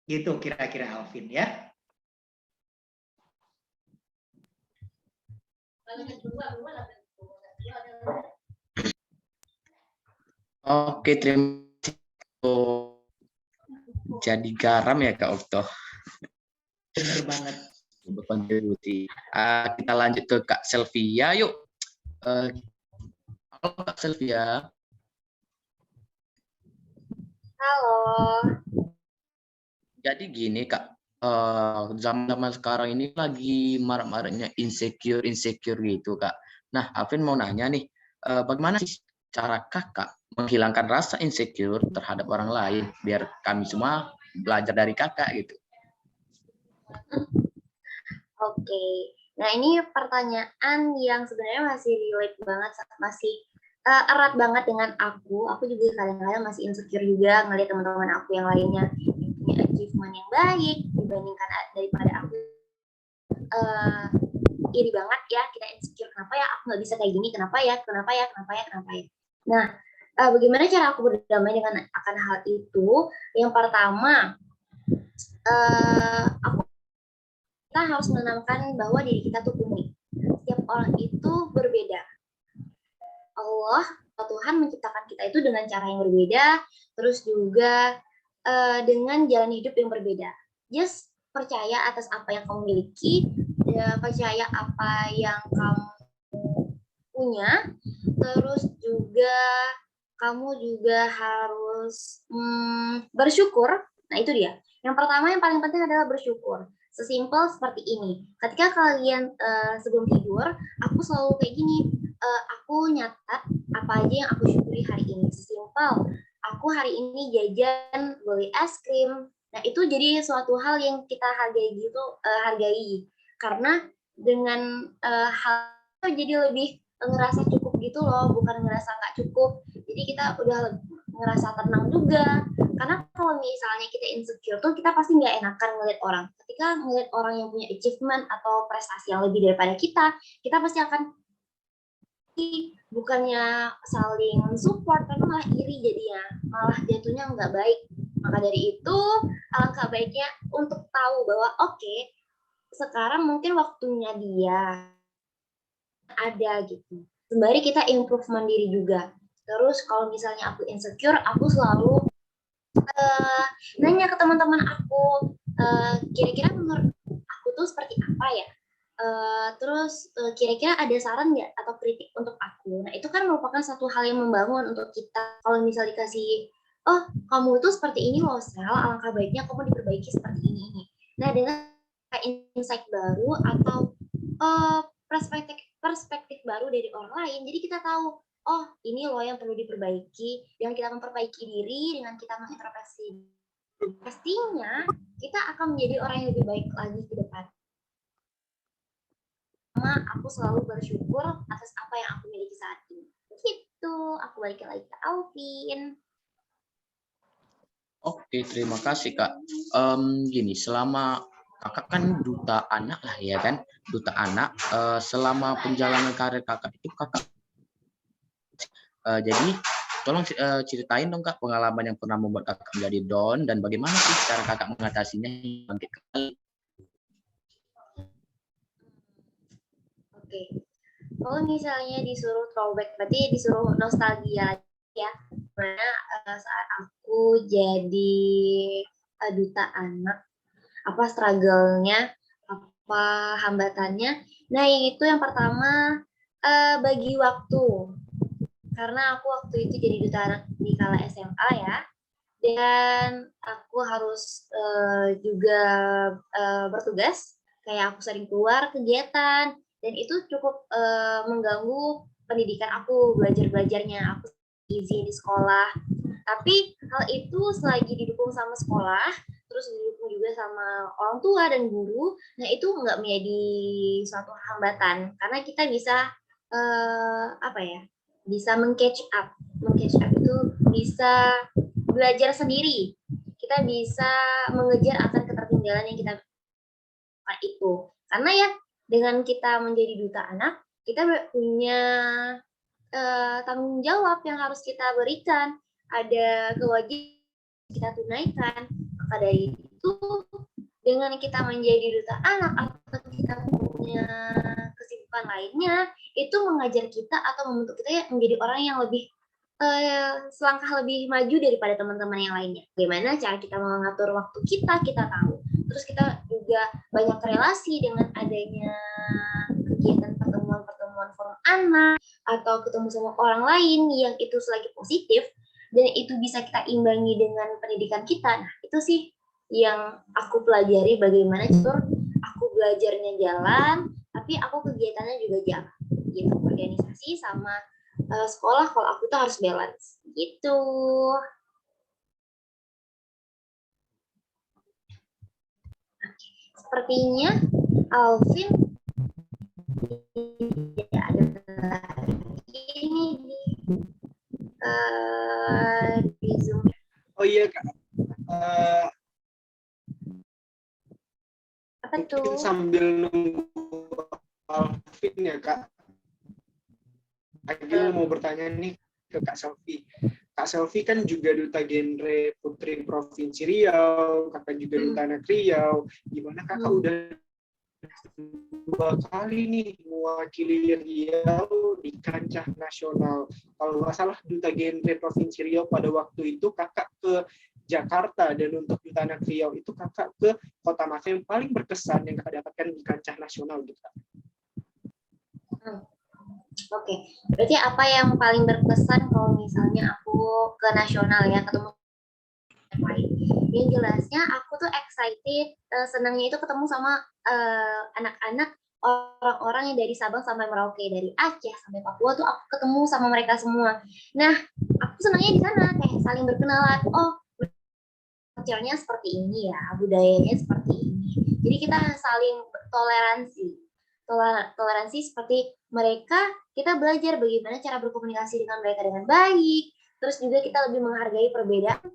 Gitu kira-kira Alvin ya. Oke, terima kasih. Jadi garam ya Kak Okto. Benar banget. Berkontribusi. Kita lanjut ke Kak Selvia yuk. Halo Kak Selvia. Halo. Jadi gini Kak, zaman sekarang ini lagi marak-maraknya insecure gitu Kak. Nah, Alvin mau nanya nih, bagaimana sih cara Kakak menghilangkan rasa insecure terhadap orang lain biar kami semua belajar dari Kakak gitu. Oke. Nah, ini pertanyaan yang sebenarnya masih relate banget, masih erat banget dengan aku. Aku juga kadang-kadang masih insecure juga ngelihat teman-teman aku yang lainnya punya achievement yang baik dibandingkan daripada aku. Iri banget ya, kita insecure. Kenapa ya aku nggak bisa kayak gini? Kenapa ya? Nah, bagaimana cara aku berdamai dengan akan hal itu? Yang pertama, kita harus menanamkan bahwa diri kita tuh unik. Setiap orang itu berbeda. Allah, Tuhan menciptakan kita itu dengan cara yang berbeda, terus juga dengan jalan hidup yang berbeda. Just percaya atas apa yang kamu miliki, percaya apa yang kamu punya, terus juga kamu juga harus bersyukur. Nah, itu dia. Yang pertama yang paling penting adalah bersyukur. Sesimpel seperti ini. Ketika kalian sebelum tidur, aku selalu kayak gini. Aku nyatat apa aja yang aku syukuri hari ini. Sesimpel, aku hari ini jajan beli es krim. Nah, itu jadi suatu hal yang kita hargai. Karena dengan hal itu jadi lebih ngerasa cukup gitu loh, bukan ngerasa nggak cukup. Jadi kita udah ngerasa tenang juga. Karena kalau misalnya kita insecure tuh kita pasti nggak enakan ngeliat orang. Ketika ngeliat orang yang punya achievement atau prestasi yang lebih daripada kita pasti akan bukannya saling support, tapi malah iri jadinya, malah jatuhnya nggak baik. Maka dari itu alangkah baiknya untuk tahu bahwa oke, sekarang mungkin waktunya dia ada gitu. Sembari kita improvement diri juga. Terus kalau misalnya aku insecure, aku selalu nanya ke teman-teman aku, kira-kira menurut aku tuh seperti apa ya? Terus kira-kira ada saran nggak atau kritik untuk aku? Nah, itu kan merupakan satu hal yang membangun untuk kita. Kalau misal dikasih, oh kamu itu seperti ini loh Sel, alangkah baiknya kamu diperbaiki seperti ini. Nah, dengan insight baru atau perspektif baru dari orang lain, jadi kita tahu, oh ini loh yang perlu diperbaiki. Dengan kita memperbaiki diri, dengan kita mengintrospeksi, pastinya kita akan menjadi orang yang lebih baik lagi ke depan. Aku selalu bersyukur atas apa yang aku miliki saat ini. Gitu, aku balik lagi ke Alvin. Oke, terima kasih Kak. Gini, selama Kakak kan duta anak lah ya kan, duta anak. Selama perjalanan karir Kakak itu Kakak, jadi Tolong ceritain dong Kak pengalaman yang pernah membuat Kakak menjadi down dan bagaimana sih cara Kakak mengatasinya bangkit kembali. Oke. Kalau misalnya disuruh throwback, berarti disuruh nostalgia ya. Dimana saat aku jadi duta anak, apa struggle-nya, apa hambatannya. Nah, yang pertama bagi waktu. Karena aku waktu itu jadi duta anak di kala SMA ya. Dan aku harus juga bertugas, kayak aku sering keluar kegiatan, dan itu cukup mengganggu pendidikan aku, belajarnya. Aku izin di sekolah, tapi hal itu selagi didukung sama sekolah, terus didukung juga sama orang tua dan guru, nah itu nggak menjadi suatu hambatan, karena kita bisa bisa meng-catch up itu bisa belajar sendiri, kita bisa mengejar akan ketertinggalan yang kita itu, karena ya dengan kita menjadi duta anak, kita punya tanggung jawab yang harus kita berikan, ada kewajiban kita tunaikan. Maka dari itu, dengan kita menjadi duta anak atau kita punya kesibukan lainnya, itu mengajar kita atau membentuk kita menjadi orang yang lebih selangkah lebih maju daripada teman-teman yang lainnya. Bagaimana cara kita mengatur waktu kita tahu. Terus kita juga banyak relasi dengan adanya kegiatan pertemuan forum anak atau ketemu sama orang lain yang itu selagi positif dan itu bisa kita imbangi dengan pendidikan kita. Nah, itu sih yang aku pelajari, bagaimana aku belajarnya jalan, tapi aku kegiatannya juga jalan. Gitu, organisasi sama sekolah kalau aku tuh harus balance. Gitu. Sepertinya Alvin tidak ada ini di Zoom. Oh iya Kak. Apa tuh? Sambil nunggu Alvin ya Kak. Agil mau bertanya nih ke Kak Selvi. Kak Selvi kan juga duta genre Putri Provinsi Riau, Kakak juga duta anak Riau. Gimana Kakak udah 2 kali nih mewakili Riau di kancah nasional. Kalau nggak salah duta genre Provinsi Riau pada waktu itu Kakak ke Jakarta, dan untuk duta anak Riau itu Kakak ke kota mana yang paling berkesan yang Kakak dapatkan di kancah nasional gitu Kak? Oke, berarti apa yang paling berkesan kalau misalnya aku ke nasional ya, ketemu yang lain. Yang jelasnya aku tuh excited, senangnya itu ketemu sama anak-anak, orang-orang yang dari Sabang sampai Merauke, dari Aceh sampai Papua tuh aku ketemu sama mereka semua. Nah, aku senangnya di sana kayak saling berkenalan. Oh, culture-nya seperti ini ya, budayanya seperti ini. Jadi kita saling toleransi seperti mereka, kita belajar bagaimana cara berkomunikasi dengan mereka dengan baik, terus juga kita lebih menghargai perbedaan,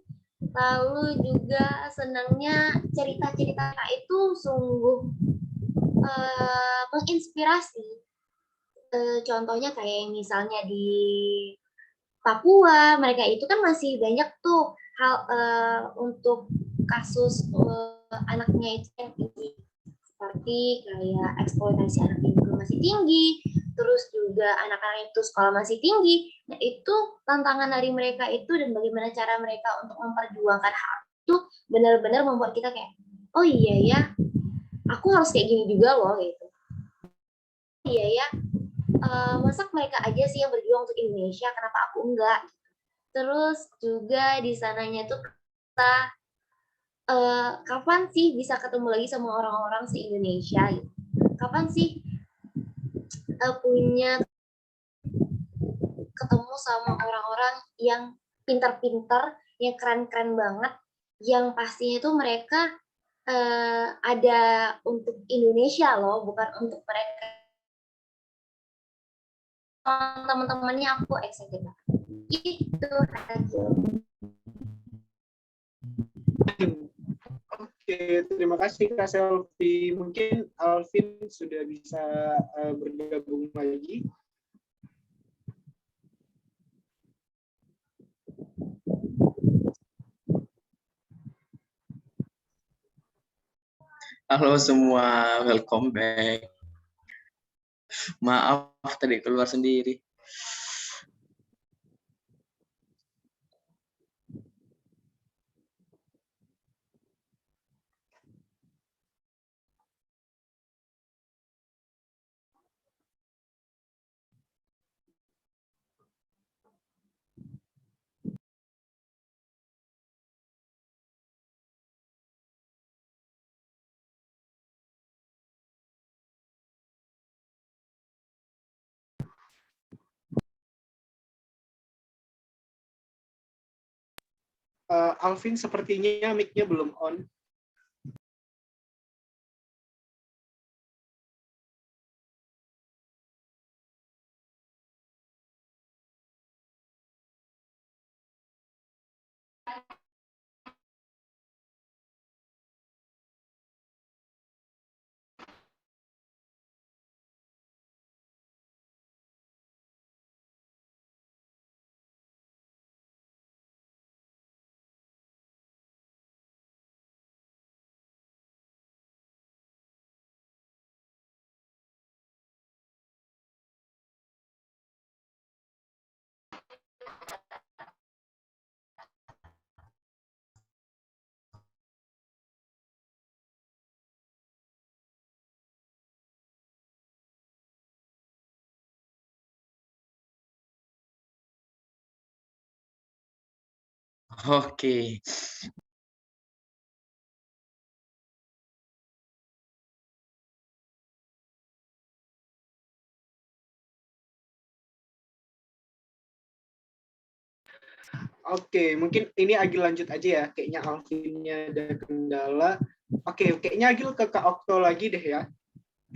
lalu juga senangnya cerita-cerita itu sungguh menginspirasi. Contohnya kayak misalnya di Papua, mereka itu kan masih banyak tuh hal untuk kasus anaknya itu yang tinggi, seperti kayak eksploitasi anak itu masih tinggi, terus juga anak-anak itu sekolah masih tinggi. Nah, itu tantangan dari mereka itu dan bagaimana cara mereka untuk memperjuangkan hak itu benar-benar membuat kita kayak, oh iya ya, aku harus kayak gini juga loh gitu. Iya ya, masa mereka aja sih yang berjuang untuk Indonesia, kenapa aku enggak? Terus juga di sananya tuh kita kapan sih bisa ketemu lagi sama orang-orang se-Indonesia gitu? Kapan sih punya ketemu sama orang-orang yang pintar-pintar, yang keren-keren banget, yang pastinya itu mereka ada untuk Indonesia loh, bukan untuk mereka. Teman-temannya aku excited banget. Itu aja. Oke, terima kasih Kak Selvi. Mungkin Alvin sudah bisa bergabung lagi. Halo semua, welcome back. Maaf tadi keluar sendiri. Alvin sepertinya mic-nya belum on. Oke. Oke, mungkin ini Agil lanjut aja ya. Kayaknya Alvinnya ada kendala. Oke, kayaknya Agil ke Kak Okto lagi deh ya.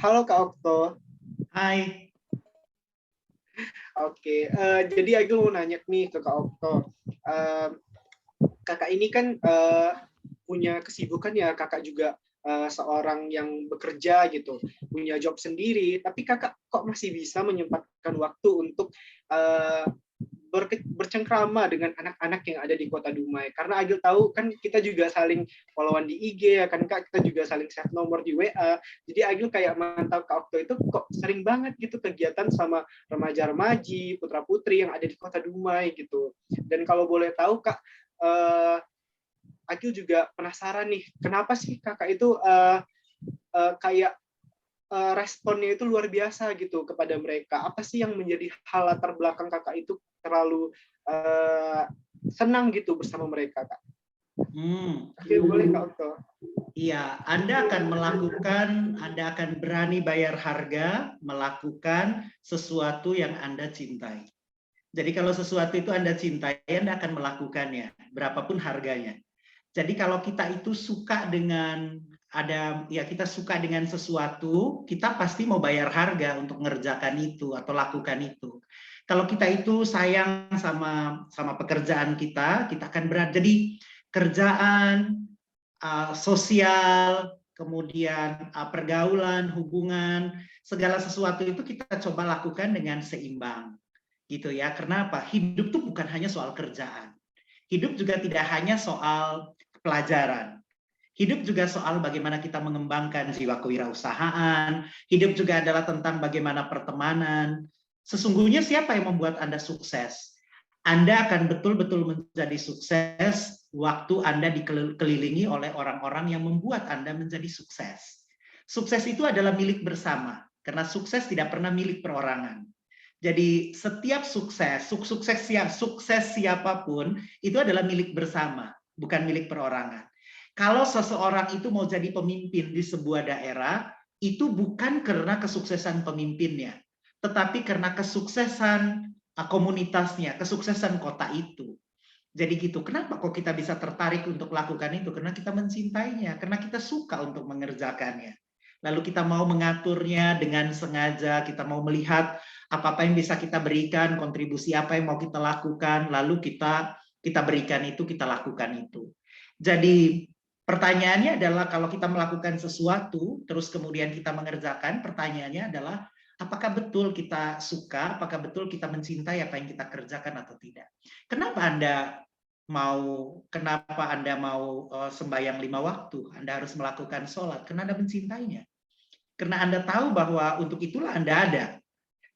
Halo Kak Okto. Hai. Oke, jadi Agil mau nanya nih ke Kak Okto. Kakak ini kan punya kesibukan ya, kakak juga seorang yang bekerja gitu, punya job sendiri, tapi kakak kok masih bisa menyempatkan waktu untuk bercengkrama dengan anak-anak yang ada di Kota Dumai. Karena Agil tahu kan kita juga saling followan di IG ya kan Kak, kita juga saling share nomor di WA. Jadi Agil kayak mantau Kak Okto itu kok sering banget gitu kegiatan sama remaja-remaji, putra-putri yang ada di Kota Dumai gitu. Dan kalau boleh tahu Kak, Agil juga penasaran nih, kenapa sih kakak itu kayak responnya itu luar biasa gitu kepada mereka. Apa sih yang menjadi hal latar belakang kakak itu terlalu senang gitu bersama mereka, Kak? Oke, boleh Kak Okto. Iya, Anda akan berani bayar harga melakukan sesuatu yang Anda cintai. Jadi kalau sesuatu itu Anda cintai, Anda akan melakukannya, berapapun harganya. Jadi kalau kita itu suka dengan kita suka dengan sesuatu, kita pasti mau bayar harga untuk mengerjakan itu atau lakukan itu. Kalau kita itu sayang sama pekerjaan kita akan berat. Jadi kerjaan, sosial, kemudian pergaulan, hubungan, segala sesuatu itu kita coba lakukan dengan seimbang. Gitu ya. Kenapa? Hidup itu bukan hanya soal kerjaan. Hidup juga tidak hanya soal pelajaran. Hidup juga soal bagaimana kita mengembangkan jiwa kewirausahaan. Hidup juga adalah tentang bagaimana pertemanan. Sesungguhnya siapa yang membuat Anda sukses? Anda akan betul-betul menjadi sukses waktu Anda dikelilingi oleh orang-orang yang membuat Anda menjadi sukses. Sukses itu adalah milik bersama, karena sukses tidak pernah milik perorangan. Jadi setiap sukses siapapun itu adalah milik bersama, bukan milik perorangan. Kalau seseorang itu mau jadi pemimpin di sebuah daerah, itu bukan karena kesuksesan pemimpinnya, tetapi karena kesuksesan komunitasnya, kesuksesan kota itu. Jadi gitu, kenapa kok kita bisa tertarik untuk lakukan itu? Karena kita mencintainya, karena kita suka untuk mengerjakannya. Lalu kita mau mengaturnya dengan sengaja, kita mau melihat apa-apa yang bisa kita berikan, kontribusi apa yang mau kita lakukan, lalu kita berikan itu, kita lakukan itu. Jadi pertanyaannya adalah kalau kita melakukan sesuatu, terus kemudian kita mengerjakan, pertanyaannya adalah apakah betul kita suka, apakah betul kita mencintai apa yang kita kerjakan atau tidak. Kenapa Anda kenapa Anda mau sembahyang 5 waktu, Anda harus melakukan sholat, karena Anda mencintainya. Karena Anda tahu bahwa untuk itulah Anda ada.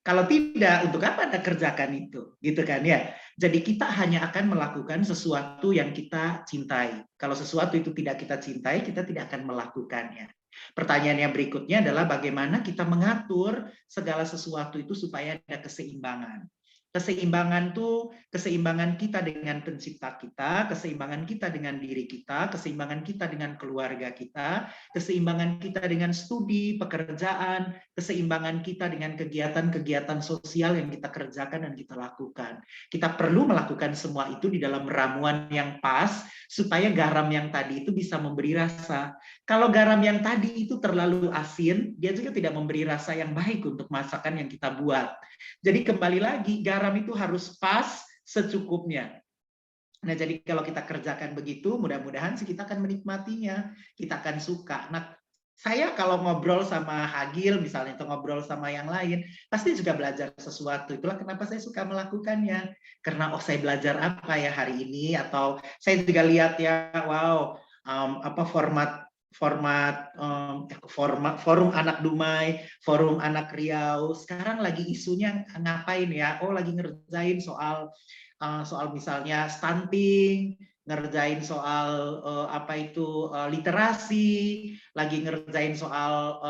Kalau tidak, untuk apa Anda kerjakan itu? Gitu kan ya. Jadi kita hanya akan melakukan sesuatu yang kita cintai. Kalau sesuatu itu tidak kita cintai, kita tidak akan melakukannya. Pertanyaan yang berikutnya adalah bagaimana kita mengatur segala sesuatu itu supaya ada keseimbangan. Keseimbangan itu keseimbangan kita dengan pencipta kita, keseimbangan kita dengan diri kita, keseimbangan kita dengan keluarga kita, keseimbangan kita dengan studi, pekerjaan, keseimbangan kita dengan kegiatan-kegiatan sosial yang kita kerjakan dan kita lakukan. Kita perlu melakukan semua itu di dalam ramuan yang pas supaya garam yang tadi itu bisa memberi rasa. Kalau garam yang tadi itu terlalu asin, dia juga tidak memberi rasa yang baik untuk masakan yang kita buat. Jadi kembali lagi, garam itu harus pas secukupnya. Nah, jadi kalau kita kerjakan begitu, mudah-mudahan sih kita akan menikmatinya, kita akan suka. Nah, saya kalau ngobrol sama Hagil misalnya, atau ngobrol sama yang lain, pasti juga belajar sesuatu. Itulah kenapa saya suka melakukannya. Karena saya belajar apa ya hari ini, atau saya juga lihat ya, wow, forum anak Dumai, forum anak Riau. Sekarang lagi isunya ngapain ya? Oh, lagi ngerjain soal misalnya stunting, ngerjain soal literasi, lagi ngerjain soal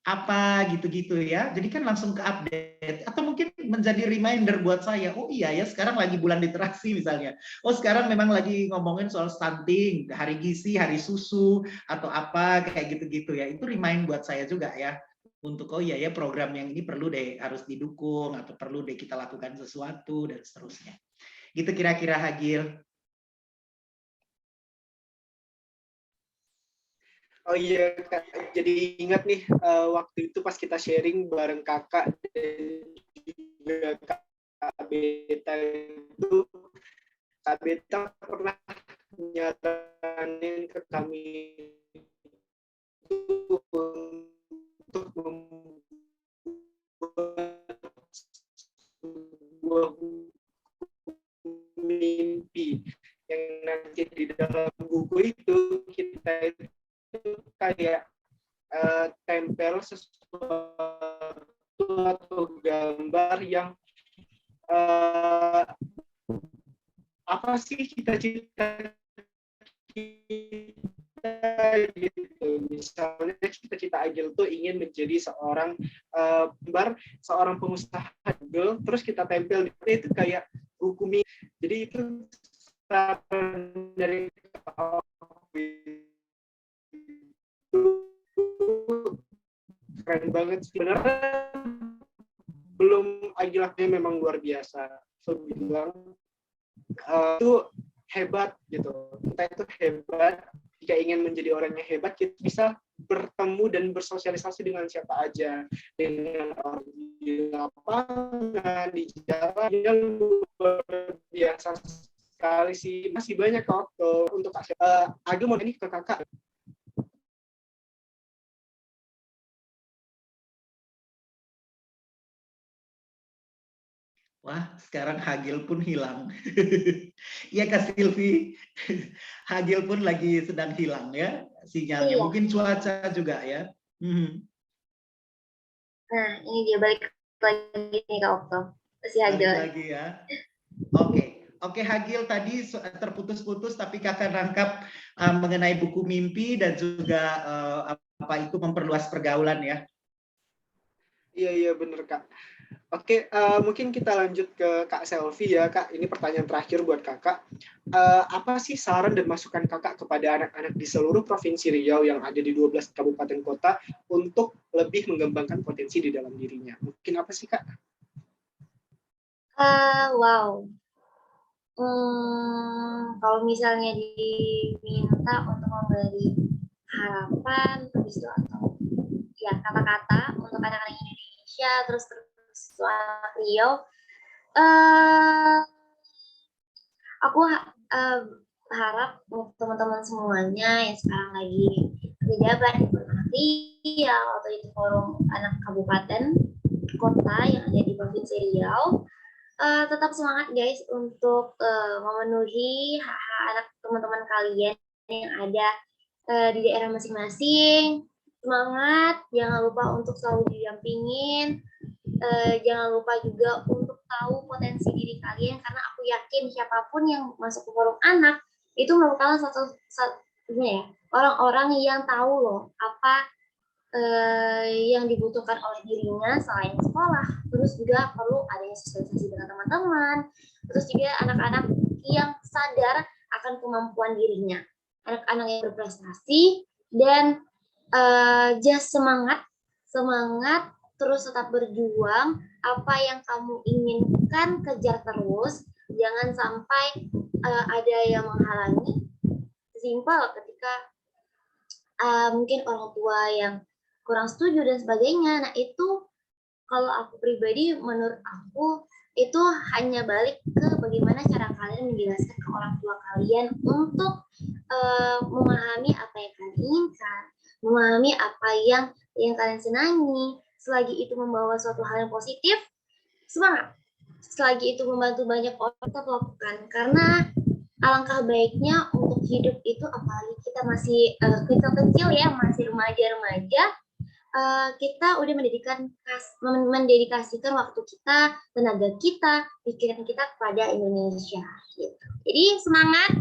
apa gitu-gitu ya. Jadi kan langsung ke update, atau mungkin menjadi reminder buat saya, oh iya ya sekarang lagi bulan literasi misalnya. Oh sekarang memang lagi ngomongin soal stunting, hari gizi, hari susu atau apa kayak gitu-gitu ya. Itu remind buat saya juga ya. Untuk oh iya ya program yang ini perlu deh harus didukung, atau perlu deh kita lakukan sesuatu dan seterusnya. Gitu kira-kira Hagil. Oh iya, Kak. Jadi ingat nih waktu itu pas kita sharing bareng kakak dan juga Kak Beta itu, Kak Beta pernah nyaranin ke kami untuk membuat sebuah mimpi yang nanti di dalam buku itu kita itu kayak tempel sesuatu atau gambar yang apa sih cita-cita kita gitu. Misalnya cita-cita Agil tuh ingin menjadi seorang seorang pengusaha Google, terus kita tempel itu kayak buku mimpi. Jadi itu dari keren banget sebenarnya. Belum Agilaknya memang luar biasa. So bilang itu hebat gitu. Kita itu hebat. Jika ingin menjadi orang yang hebat, kita bisa bertemu dan bersosialisasi dengan siapa aja, dengan orang di lapangan, di jalan, yang luar biasa sekali sih. Masih banyak kok untuk Agil mau ini ke kakak. Wah, sekarang Hagil pun hilang. Iya Kak Silvi, Hagil pun lagi sedang hilang ya sinyalnya. Iya. Mungkin cuaca juga ya. Nah, ini dia balik lagi nih Kak Okto. Masih Hagil. Balik lagi ya. Oke, Hagil tadi terputus-putus, tapi kakak rangkap mengenai buku mimpi dan juga apa itu memperluas pergaulan ya. Iya bener Kak. Oke, mungkin kita lanjut ke Kak Selvi ya, Kak. Ini pertanyaan terakhir buat Kakak. Apa sih saran dan masukan Kakak kepada anak-anak di seluruh Provinsi Riau yang ada di 12 kabupaten kota untuk lebih mengembangkan potensi di dalam dirinya? Mungkin apa sih, Kak? Wow. Kalau misalnya diminta untuk memberi harapan, habis itu atau ya kata-kata untuk anak-anak Indonesia, terus anak Riau, aku harap untuk teman-teman semuanya yang sekarang lagi berjabat di Forum Riau atau di forum anak kabupaten kota yang ada di Provinsi Riau, tetap semangat guys untuk memenuhi hak-hak anak teman-teman kalian yang ada di daerah masing-masing. Semangat, jangan lupa untuk selalu didampingin, jangan lupa juga untuk tahu potensi diri kalian, karena aku yakin siapapun yang masuk ke forum anak itu merupakan orang-orang yang tahu loh apa yang dibutuhkan oleh dirinya selain sekolah. Terus juga perlu adanya sosialisasi dengan teman-teman. Terus juga anak-anak yang sadar akan kemampuan dirinya. Anak-anak yang berprestasi dan just semangat, terus tetap berjuang. Apa yang kamu inginkan kejar terus. Jangan sampai ada yang menghalangi. Simpel ketika mungkin orang tua yang kurang setuju dan sebagainya. Nah itu kalau aku pribadi, menurut aku itu hanya balik ke bagaimana cara kalian menjelaskan ke orang tua kalian untuk memahami apa yang kalian inginkan, memahami apa yang kalian senangi. Selagi itu membawa suatu hal yang positif, semangat. Selagi itu membantu banyak orang, tetap lakukan. Karena alangkah baiknya untuk hidup itu, apalagi kita masih kecil ya, masih remaja-remaja, kita udah mendedikasikan waktu kita, tenaga kita, pikiran kita kepada Indonesia. Gitu. Jadi semangat,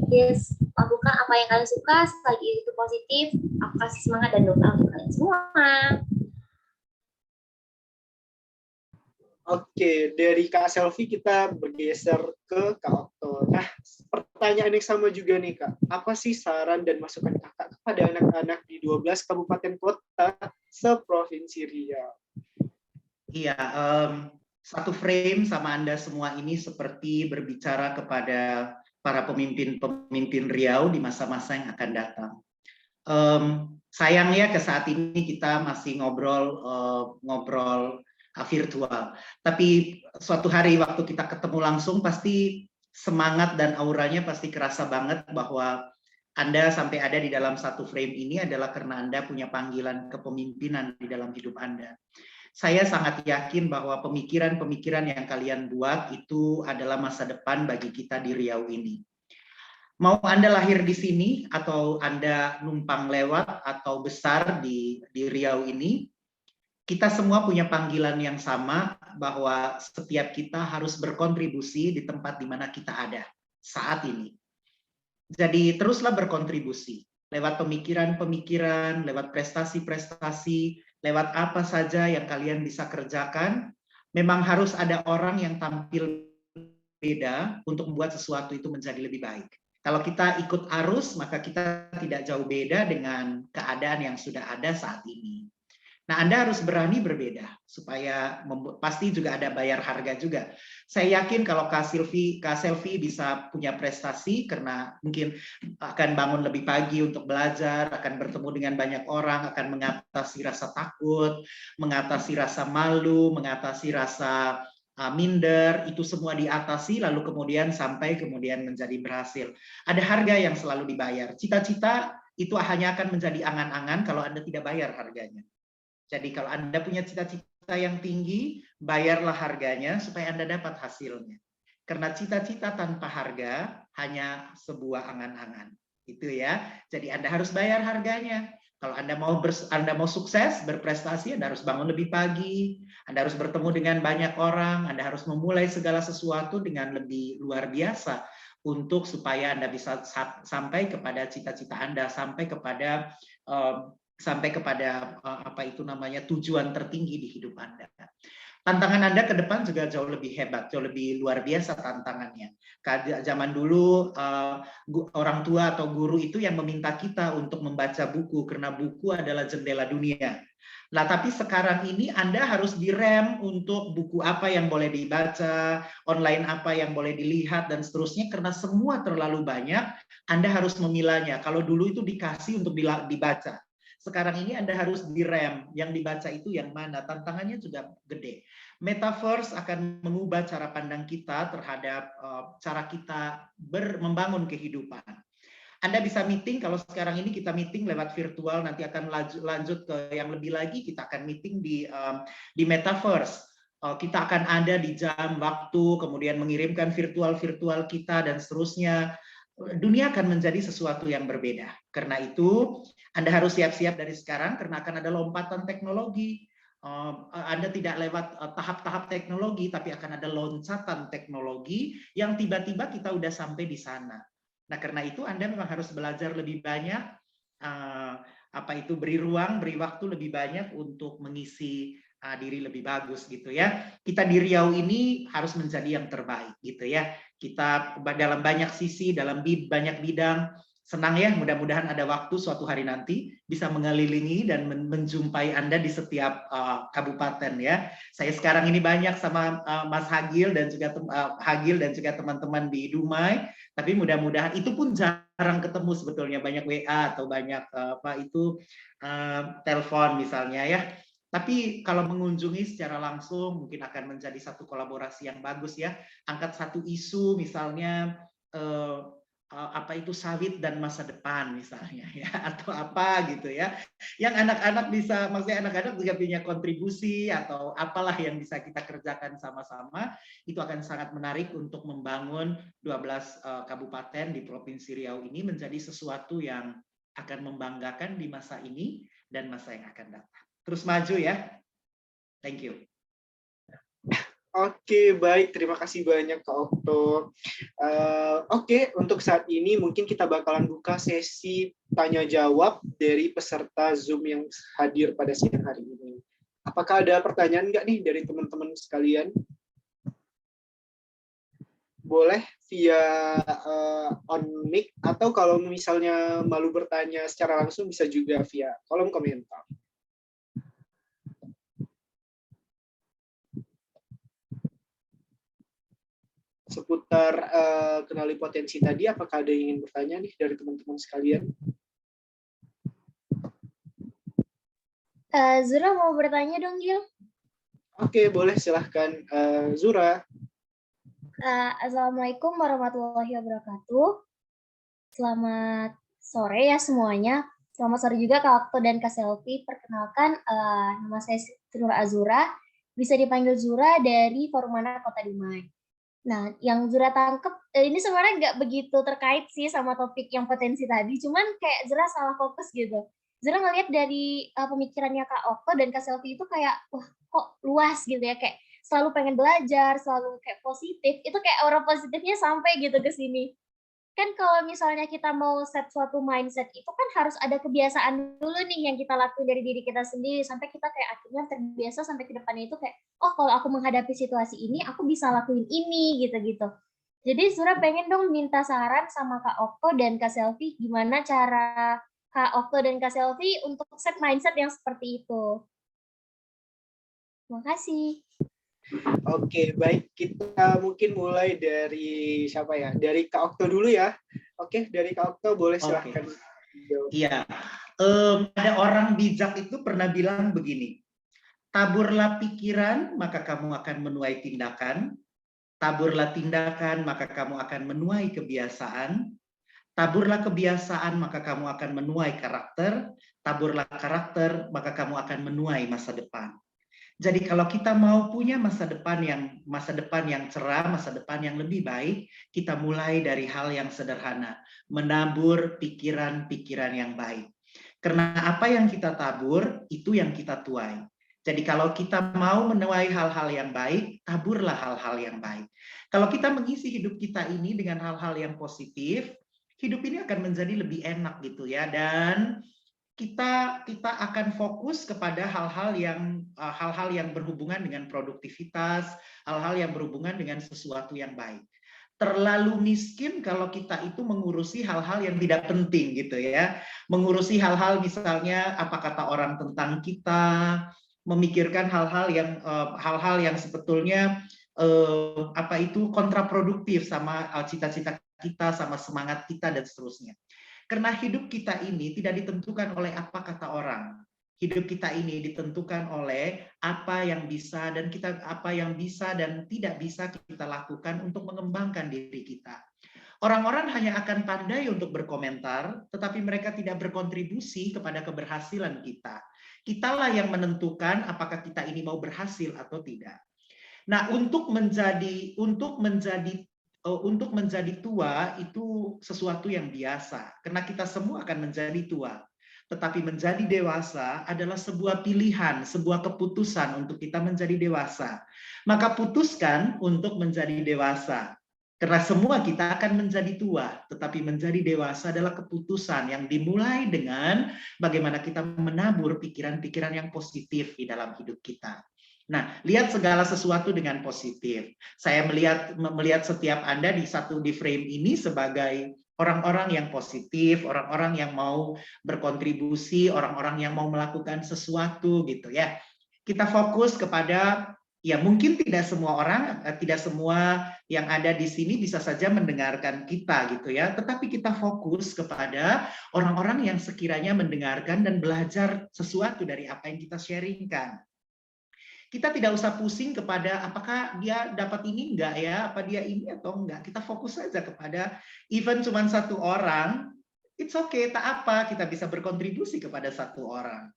yes, lakukan apa yang kalian suka, selagi itu positif. Aku kasih semangat dan doa untuk kalian semua. Oke, dari Kak Selvi kita bergeser ke Kak Okto. Nah, pertanyaan yang sama juga nih Kak. Apa sih saran dan masukan Kakak kepada anak-anak di 12 kabupaten kota seprovinsi Riau? Iya, satu frame sama Anda semua ini seperti berbicara kepada para pemimpin-pemimpin Riau di masa-masa yang akan datang. Sayangnya ke saat ini kita masih ngobrol virtual. Tapi suatu hari waktu kita ketemu langsung pasti semangat dan auranya pasti kerasa banget bahwa Anda sampai ada di dalam satu frame ini adalah karena Anda punya panggilan kepemimpinan di dalam hidup Anda. Saya sangat yakin bahwa pemikiran-pemikiran yang kalian buat itu adalah masa depan bagi kita di Riau ini. Mau Anda lahir di sini atau Anda numpang lewat atau besar di Riau ini, kita semua punya panggilan yang sama bahwa setiap kita harus berkontribusi di tempat di mana kita ada saat ini. Jadi teruslah berkontribusi lewat pemikiran-pemikiran, lewat prestasi-prestasi, lewat apa saja yang kalian bisa kerjakan. Memang harus ada orang yang tampil beda untuk membuat sesuatu itu menjadi lebih baik. Kalau kita ikut arus, maka kita tidak jauh beda dengan keadaan yang sudah ada saat ini. Nah, Anda harus berani berbeda, supaya pasti juga ada bayar harga juga. Saya yakin kalau Kak Selvi bisa punya prestasi, karena mungkin akan bangun lebih pagi untuk belajar, akan bertemu dengan banyak orang, akan mengatasi rasa takut, mengatasi rasa malu, mengatasi rasa minder, itu semua diatasi, lalu kemudian menjadi berhasil. Ada harga yang selalu dibayar. Cita-cita itu hanya akan menjadi angan-angan kalau Anda tidak bayar harganya. Jadi kalau Anda punya cita-cita yang tinggi, bayarlah harganya supaya Anda dapat hasilnya. Karena cita-cita tanpa harga hanya sebuah angan-angan. Itu ya. Jadi Anda harus bayar harganya. Kalau Anda mau sukses, berprestasi, Anda harus bangun lebih pagi, Anda harus bertemu dengan banyak orang, Anda harus memulai segala sesuatu dengan lebih luar biasa untuk supaya Anda bisa sampai kepada cita-cita Anda, sampai kepada tujuan tertinggi di hidup Anda. Tantangan Anda ke depan juga jauh lebih hebat, jauh lebih luar biasa tantangannya. Zaman dulu orang tua atau guru itu yang meminta kita untuk membaca buku karena buku adalah jendela dunia. Nah, tapi sekarang ini Anda harus direm untuk buku apa yang boleh dibaca, online apa yang boleh dilihat, dan seterusnya, karena semua terlalu banyak, Anda harus memilahnya. Kalau dulu itu dikasih untuk dibaca. Sekarang ini Anda harus direm, yang dibaca itu yang mana, tantangannya juga gede. Metaverse akan mengubah cara pandang kita terhadap cara kita membangun kehidupan. Anda bisa meeting, kalau sekarang ini kita meeting lewat virtual, nanti akan lanjut ke yang lebih lagi, kita akan meeting di Metaverse. kita akan ada di jam, waktu, kemudian mengirimkan virtual kita dan seterusnya. Dunia akan menjadi sesuatu yang berbeda. Karena itu, Anda harus siap-siap dari sekarang karena akan ada lompatan teknologi. Anda tidak lewat tahap-tahap teknologi, tapi akan ada loncatan teknologi yang tiba-tiba kita udah sampai di sana. Nah, karena itu Anda memang harus belajar lebih banyak, beri ruang, beri waktu lebih banyak untuk mengisi diri lebih bagus gitu ya. Kita di Riau ini harus menjadi yang terbaik gitu ya. Kita dalam banyak sisi, dalam banyak bidang. Senang ya, mudah-mudahan ada waktu suatu hari nanti bisa mengelilingi dan menjumpai Anda di setiap kabupaten ya. Saya sekarang ini banyak sama Mas Hagil dan juga teman-teman di Dumai, tapi mudah-mudahan itu pun jarang ketemu sebetulnya, banyak WA atau banyak telepon misalnya ya. Tapi kalau mengunjungi secara langsung mungkin akan menjadi satu kolaborasi yang bagus ya. Angkat satu isu misalnya sawit dan masa depan misalnya ya, atau apa gitu ya. Yang anak-anak bisa, maksudnya anak-anak juga punya kontribusi atau apalah yang bisa kita kerjakan sama-sama, itu akan sangat menarik untuk membangun 12 kabupaten di Provinsi Riau ini menjadi sesuatu yang akan membanggakan di masa ini dan masa yang akan datang. Terus maju ya. Thank you. Oke, baik. Terima kasih banyak Kak Okto. Oke, untuk saat ini mungkin kita bakalan buka sesi tanya-jawab dari peserta Zoom yang hadir pada siang hari ini. Apakah ada pertanyaan nggak nih dari teman-teman sekalian? Boleh via on mic, atau kalau misalnya malu bertanya secara langsung bisa juga via kolom komentar. Seputar kenali potensi tadi, apakah ada yang ingin bertanya nih dari teman-teman sekalian? Zura mau bertanya dong, Gil. Oke, boleh, silahkan Zura. Assalamualaikum warahmatullahi wabarakatuh. Selamat sore ya semuanya. Selamat sore juga Kak Okto dan Kak Selvi. Perkenalkan, nama saya Nur Azura. Bisa dipanggil Zura dari Forum Anak Kota Dumai. Nah, yang Zura tangkep, ini sebenarnya nggak begitu terkait sih sama topik yang potensi tadi, cuman kayak Zura salah fokus gitu. Zura ngelihat dari pemikirannya Kak Okto dan Kak Selvi itu kayak, wah kok luas gitu ya, kayak selalu pengen belajar, selalu kayak positif, itu kayak aura positifnya sampai gitu ke sini. Kan kalau misalnya kita mau set suatu mindset itu kan harus ada kebiasaan dulu nih yang kita lakuin dari diri kita sendiri sampai kita kayak akhirnya terbiasa sampai ke depannya itu kayak, oh kalau aku menghadapi situasi ini aku bisa lakuin ini gitu-gitu. Jadi Zura pengen dong minta saran sama Kak Okto dan Kak Selvi gimana cara Kak Okto dan Kak Selvi untuk set mindset yang seperti itu. Terima kasih. Oke, baik. Kita mungkin mulai dari siapa ya? Dari Kak Okto dulu ya. Oke, dari Kak Okto boleh silahkan. Iya, ada orang bijak itu pernah bilang begini, taburlah pikiran maka kamu akan menuai tindakan, taburlah tindakan maka kamu akan menuai kebiasaan, taburlah kebiasaan maka kamu akan menuai karakter, taburlah karakter maka kamu akan menuai masa depan. Jadi kalau kita mau punya masa depan yang cerah, masa depan yang lebih baik, kita mulai dari hal yang sederhana, menabur pikiran-pikiran yang baik. Karena apa yang kita tabur, itu yang kita tuai. Jadi kalau kita mau menuai hal-hal yang baik, taburlah hal-hal yang baik. Kalau kita mengisi hidup kita ini dengan hal-hal yang positif, hidup ini akan menjadi lebih enak gitu ya. Dan kita akan fokus kepada hal-hal yang berhubungan dengan produktivitas, hal-hal yang berhubungan dengan sesuatu yang baik. Terlalu miskin kalau kita itu mengurusi hal-hal yang tidak penting gitu ya. Mengurusi hal-hal misalnya apa kata orang tentang kita, memikirkan hal-hal yang sebetulnya kontraproduktif sama cita-cita kita, sama semangat kita dan seterusnya. Karena hidup kita ini tidak ditentukan oleh apa kata orang. Hidup kita ini ditentukan oleh apa yang bisa dan tidak bisa kita lakukan untuk mengembangkan diri kita. Orang-orang hanya akan pandai untuk berkomentar, tetapi mereka tidak berkontribusi kepada keberhasilan kita. Kitalah yang menentukan apakah kita ini mau berhasil atau tidak. Nah, untuk menjadi tua itu sesuatu yang biasa, karena kita semua akan menjadi tua. Tetapi menjadi dewasa adalah sebuah pilihan, sebuah keputusan untuk kita menjadi dewasa. Maka putuskan untuk menjadi dewasa. Karena semua kita akan menjadi tua, tetapi menjadi dewasa adalah keputusan yang dimulai dengan bagaimana kita menabur pikiran-pikiran yang positif di dalam hidup kita. Nah, lihat segala sesuatu dengan positif. Saya melihat setiap Anda di frame ini sebagai orang-orang yang positif, orang-orang yang mau berkontribusi, orang-orang yang mau melakukan sesuatu gitu ya. Kita fokus kepada, ya mungkin tidak semua orang, tidak semua yang ada di sini bisa saja mendengarkan kita gitu ya, tetapi kita fokus kepada orang-orang yang sekiranya mendengarkan dan belajar sesuatu dari apa yang kita sharingkan. Kita tidak usah pusing kepada apakah dia dapat ini enggak ya, apa dia ini atau enggak. Kita fokus saja kepada even cuma satu orang, it's okay, tak apa, kita bisa berkontribusi kepada satu orang.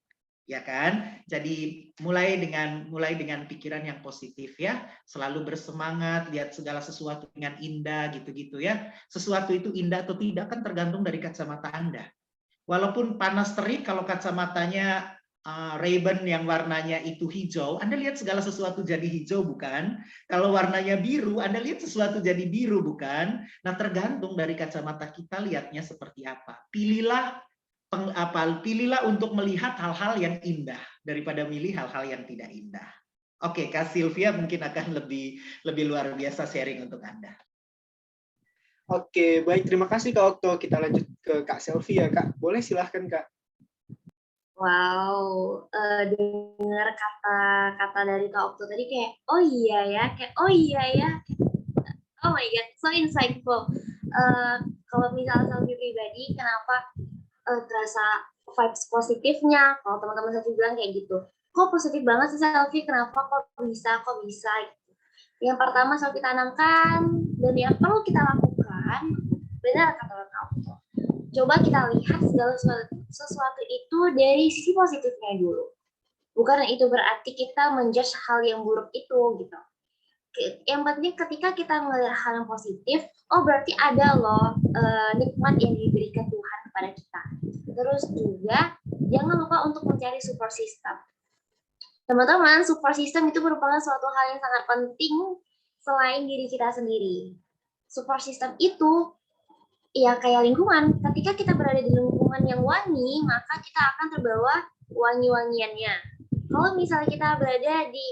Ya kan? Jadi mulai dengan pikiran yang positif ya, selalu bersemangat, lihat segala sesuatu dengan indah gitu-gitu ya. Sesuatu itu indah atau tidak kan tergantung dari kacamata Anda. Walaupun panas terik, kalau kacamatanya Ray-Ban yang warnanya itu hijau, Anda lihat segala sesuatu jadi hijau, bukan? Kalau warnanya biru, Anda lihat sesuatu jadi biru, bukan? Nah, tergantung dari kacamata kita lihatnya seperti apa. Pilihlah untuk melihat hal-hal yang indah daripada milih hal-hal yang tidak indah. Oke, Kak Sylvia mungkin akan lebih luar biasa sharing untuk Anda. Oke, baik. Terima kasih Kak Okto. Kita lanjut ke Kak Sylvia, Kak. Boleh silahkan, Kak. Wow, dengar kata-kata dari Kak Okto tadi kayak, oh iya ya, oh my god, so insightful. Kalau misalnya Selfie pribadi, kenapa terasa vibes positifnya? Kalau teman-teman saya bilang kayak gitu, kok positif banget sih Selfie, kenapa kok bisa gitu. Yang pertama selalu kita tanamkan dan yang perlu kita lakukan, benar kata Kak Okto, coba kita lihat segala sesuatu itu dari sisi positifnya dulu. Bukan itu berarti kita menjudge hal yang buruk itu gitu. Yang penting ketika kita melihat hal yang positif, oh berarti ada loh nikmat yang diberikan Tuhan kepada kita. Terus juga jangan lupa untuk mencari support system. Teman-teman, support system itu merupakan suatu hal yang sangat penting selain diri kita sendiri. Support system itu ya kayak lingkungan. Ketika kita berada di lingkungan yang wangi, maka kita akan terbawa wangi-wangiannya. Kalau misalnya kita berada di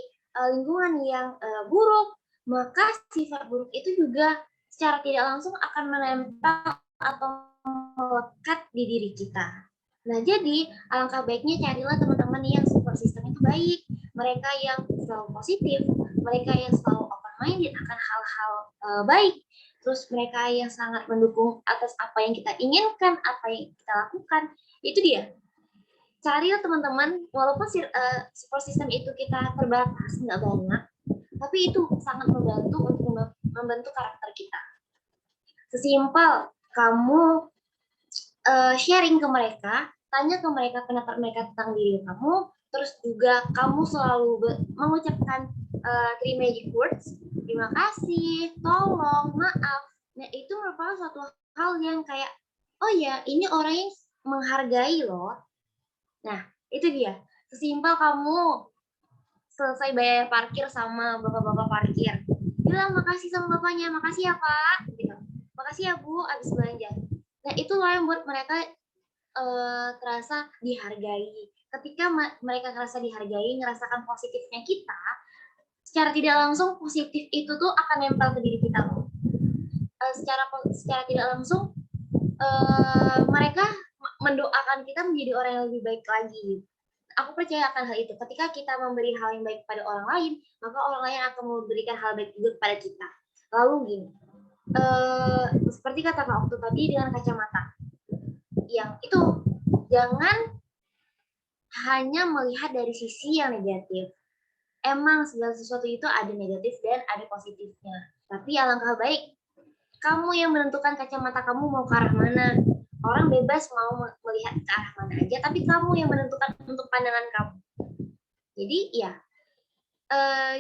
lingkungan yang buruk, maka sifat buruk itu juga secara tidak langsung akan menempel atau melekat di diri kita. Nah, jadi alangkah baiknya carilah teman-teman yang support system itu baik, mereka yang selalu positif, mereka yang selalu open-minded akan hal-hal baik, terus mereka yang sangat mendukung atas apa yang kita inginkan, apa yang kita lakukan. Itu dia. Carilah teman-teman, walaupun support system itu kita terbatas, nggak banyak, tapi itu sangat membantu untuk membentuk karakter kita. Sesimpel kamu sharing ke mereka, tanya ke mereka pendapat mereka tentang diri kamu, terus juga kamu selalu mengucapkan 3 magic words, terima kasih, tolong, maaf. Nah, itu merupakan suatu hal yang kayak, oh ya, ini orang yang menghargai loh. Nah, itu dia. Sesimpel kamu selesai bayar parkir sama bapak-bapak parkir, bilang makasih sama bapaknya, makasih ya Pak, gitu. Makasih ya Bu, habis belanja. Nah, itu loh yang buat mereka terasa dihargai. Ketika mereka ngerasa dihargai, ngerasakan positifnya kita, secara tidak langsung positif itu tuh akan nempel ke diri kita loh. Secara tidak langsung mereka mendoakan kita menjadi orang yang lebih baik lagi. Aku percaya akan hal itu. Ketika kita memberi hal yang baik kepada orang lain, maka orang lain akan memberikan hal baik juga kepada kita. Lalu gini, seperti kata Kak Okto tadi dengan kacamata, yang itu jangan hanya melihat dari sisi yang negatif. Emang segala sesuatu itu ada negatif dan ada positifnya. Tapi alangkah baik kamu yang menentukan kacamata kamu mau ke arah mana. Orang bebas mau melihat ke arah mana aja, tapi kamu yang menentukan untuk pandangan kamu. Jadi ya,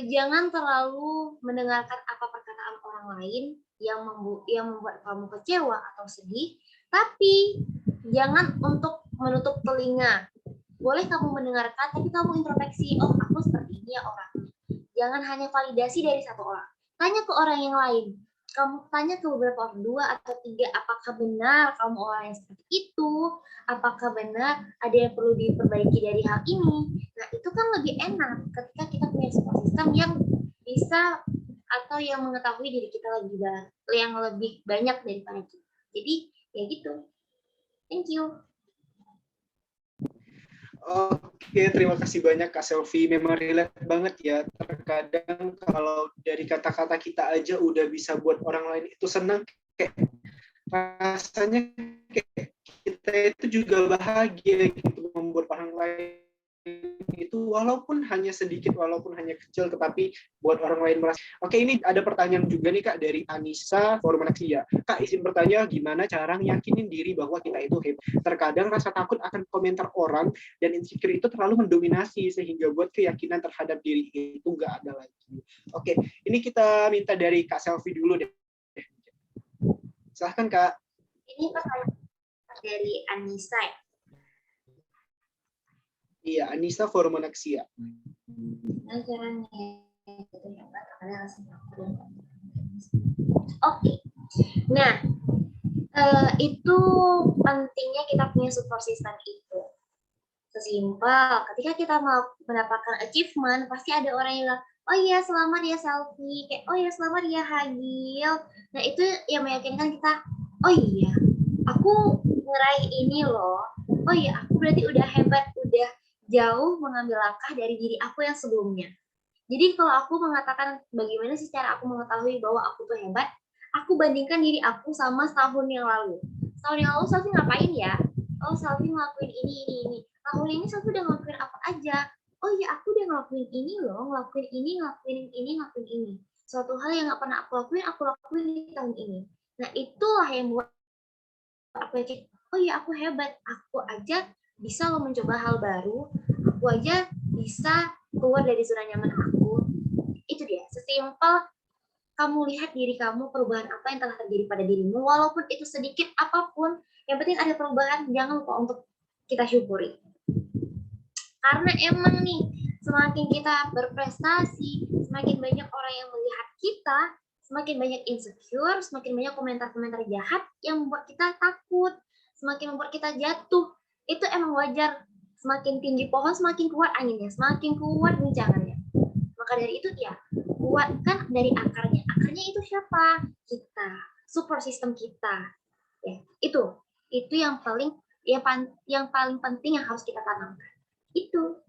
jangan terlalu mendengarkan apa perkataan orang lain yang membuat kamu kecewa atau sedih, tapi jangan untuk menutup telinga. Boleh kamu mendengarkan, tapi kamu introspeksi, oh aku seperti ini ya orang. Jangan hanya validasi dari satu orang. Tanya ke orang yang lain. Kamu tanya ke beberapa orang, 2 atau 3, apakah benar kamu orang yang seperti itu? Apakah benar ada yang perlu diperbaiki dari hal ini? Nah, itu kan lebih enak ketika kita punya support system yang bisa atau yang mengetahui diri kita yang lebih banyak daripada kita. Jadi, ya gitu. Thank you. Oke, terima kasih banyak Kak Selvi. Memang relate banget ya. Terkadang kalau dari kata-kata kita aja udah bisa buat orang lain itu senang, kayak rasanya kayak kita itu juga bahagia gitu membuat orang lain itu walaupun hanya sedikit, walaupun hanya kecil, tetapi buat orang lain merasa. Oke, ini ada pertanyaan juga nih Kak dari Anissa Forum Anaksia. Kak, izin bertanya, gimana cara yakinin diri bahwa kita itu hebat? Terkadang rasa takut akan komentar orang dan insecure itu terlalu mendominasi sehingga buat keyakinan terhadap diri itu nggak ada lagi. Oke, ini kita minta dari Kak Selvi dulu deh. Silahkan Kak. Ini pertanyaan dari Anissa ya? Iya, Anissa Forum Anaksia. Oke. Nah, itu pentingnya kita punya support system itu. Sesimpel, ketika kita mau mendapatkan achievement, pasti ada orang yang bilang, oh iya selamat ya Selvi, kayak oh iya selamat ya Hagil. Nah itu yang meyakinkan kita, oh iya, aku ngeraih ini loh. Oh iya, aku berarti udah hebat, udah jauh mengambil langkah dari diri aku yang sebelumnya. Jadi kalau aku mengatakan bagaimana sih cara aku mengetahui bahwa aku tuh hebat, aku bandingkan diri aku sama setahun yang lalu. Setahun yang lalu Selvi ngapain ya? Oh Selvi ngelakuin ini. Tahun ini Selvi udah ngelakuin apa aja? Oh iya aku udah ngelakuin ini loh, ngelakuin ini. Suatu hal yang gak pernah aku lakuin di tahun ini. Nah itulah yang buat aku yakin, oh iya aku hebat, aku aja bisa loh mencoba hal baru, aku aja bisa keluar dari zona nyaman aku. Itu dia, sesimpel kamu lihat diri kamu, perubahan apa yang telah terjadi pada dirimu, walaupun itu sedikit apapun, yang penting ada perubahan, jangan lupa untuk kita syukuri. Karena emang nih, semakin kita berprestasi, semakin banyak orang yang melihat kita, semakin banyak insecure, semakin banyak komentar-komentar jahat yang membuat kita takut, semakin membuat kita jatuh. Itu emang wajar. Semakin tinggi pohon, semakin kuat anginnya, semakin kuat guncangannya. Maka dari itu ya, kuatkan dari akarnya. Akarnya itu siapa? Kita, support system kita. Ya, itu yang paling penting yang harus kita tanamkan. Itu.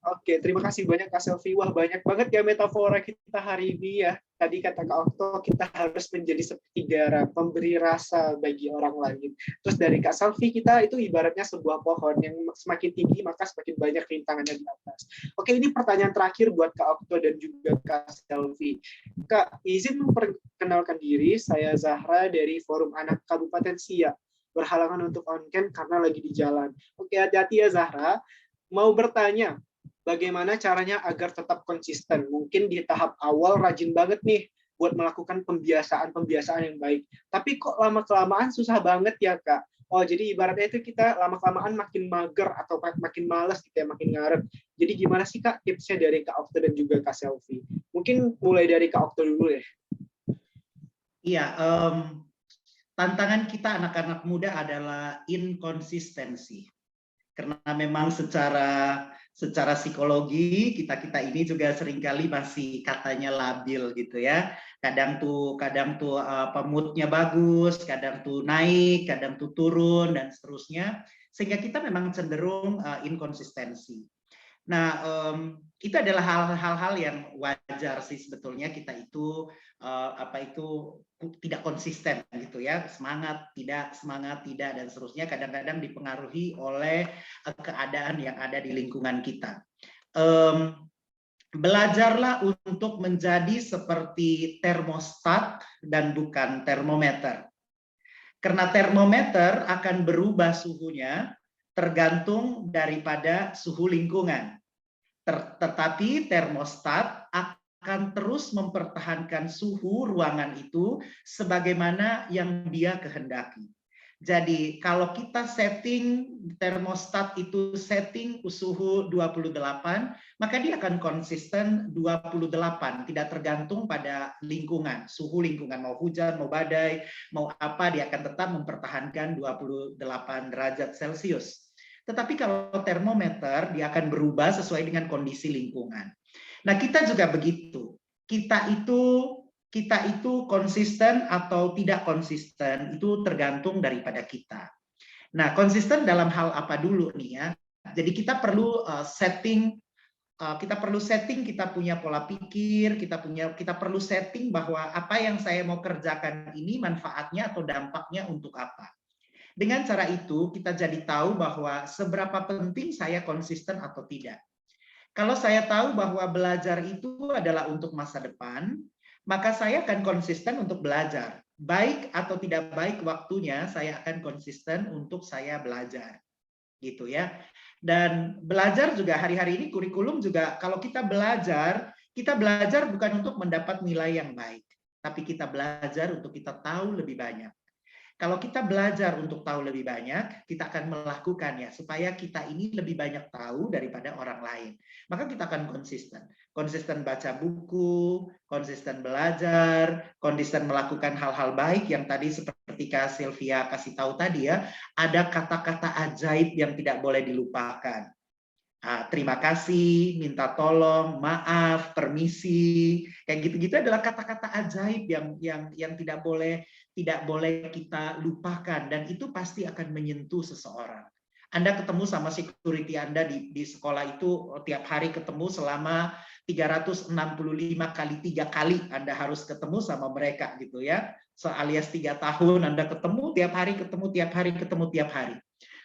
Oke, terima kasih banyak Kak Selvi. Wah, banyak banget ya metafora kita hari ini ya. Tadi kata Kak Okto, kita harus menjadi seperti garam, memberi rasa bagi orang lain. Terus dari Kak Selvi, kita itu ibaratnya sebuah pohon yang semakin tinggi, maka semakin banyak rintangannya di atas. Oke, ini pertanyaan terakhir buat Kak Okto dan juga Kak Selvi. Kak, izin memperkenalkan diri, saya Zahra dari Forum Anak Kabupaten Siak. Berhalangan untuk on-cam karena lagi di jalan. Oke, hati-hati ya Zahra. Mau bertanya, bagaimana caranya agar tetap konsisten? Mungkin di tahap awal rajin banget nih buat melakukan pembiasaan yang baik. Tapi kok lama-kelamaan susah banget ya, Kak? Oh, jadi ibaratnya itu kita lama-kelamaan makin mager atau makin malas gitu ya, makin ngarep. Jadi gimana sih, Kak, tipsnya dari Kak Okto dan juga Kak Selvi? Mungkin mulai dari Kak Okto dulu deh. Iya, tantangan kita anak-anak muda adalah inkonsistensi. Karena memang secara psikologi kita ini juga seringkali masih katanya labil gitu ya. Kadang tuh moodnya bagus, kadang tuh naik, kadang tuh turun dan seterusnya. Sehingga kita memang cenderung inkonsistensi. Nah, itu adalah hal-hal yang wajar sih sebetulnya kita itu tidak konsisten gitu ya, semangat tidak dan seterusnya, kadang-kadang dipengaruhi oleh keadaan yang ada di lingkungan kita. Belajarlah untuk menjadi seperti termostat dan bukan termometer. Karena termometer akan berubah suhunya tergantung daripada suhu lingkungan. Tetapi termostat akan terus mempertahankan suhu ruangan itu sebagaimana yang dia kehendaki. Jadi kalau kita setting termostat itu setting suhu 28, maka dia akan konsisten 28, tidak tergantung pada lingkungan. Suhu lingkungan mau hujan, mau badai, mau apa, dia akan tetap mempertahankan 28 derajat Celcius. Tetapi kalau termometer dia akan berubah sesuai dengan kondisi lingkungan. Nah, kita juga begitu. Kita itu konsisten atau tidak konsisten itu tergantung daripada kita. Nah, konsisten dalam hal apa dulu nih ya? Jadi kita perlu setting, kita punya pola pikir, kita perlu setting bahwa apa yang saya mau kerjakan ini manfaatnya atau dampaknya untuk apa. Dengan cara itu kita jadi tahu bahwa seberapa penting saya konsisten atau tidak. Kalau saya tahu bahwa belajar itu adalah untuk masa depan, maka saya akan konsisten untuk belajar. Baik atau tidak baik waktunya, saya akan konsisten untuk saya belajar. Gitu ya. Dan belajar juga hari-hari ini kurikulum juga kalau kita belajar bukan untuk mendapat nilai yang baik, tapi kita belajar untuk kita tahu lebih banyak. Kalau kita belajar untuk tahu lebih banyak, kita akan melakukannya supaya kita ini lebih banyak tahu daripada orang lain. Maka kita akan konsisten. Konsisten baca buku, konsisten belajar, konsisten melakukan hal-hal baik yang tadi seperti Kak Sylvia kasih tahu tadi ya, ada kata-kata ajaib yang tidak boleh dilupakan. Terima kasih, minta tolong, maaf, permisi, kayak gitu-gitu adalah kata-kata ajaib yang tidak boleh kita lupakan, dan itu pasti akan menyentuh seseorang. Anda ketemu sama security Anda di sekolah itu tiap hari ketemu selama 365 kali 3 kali Anda harus ketemu sama mereka gitu ya. Alias 3 tahun Anda ketemu tiap hari.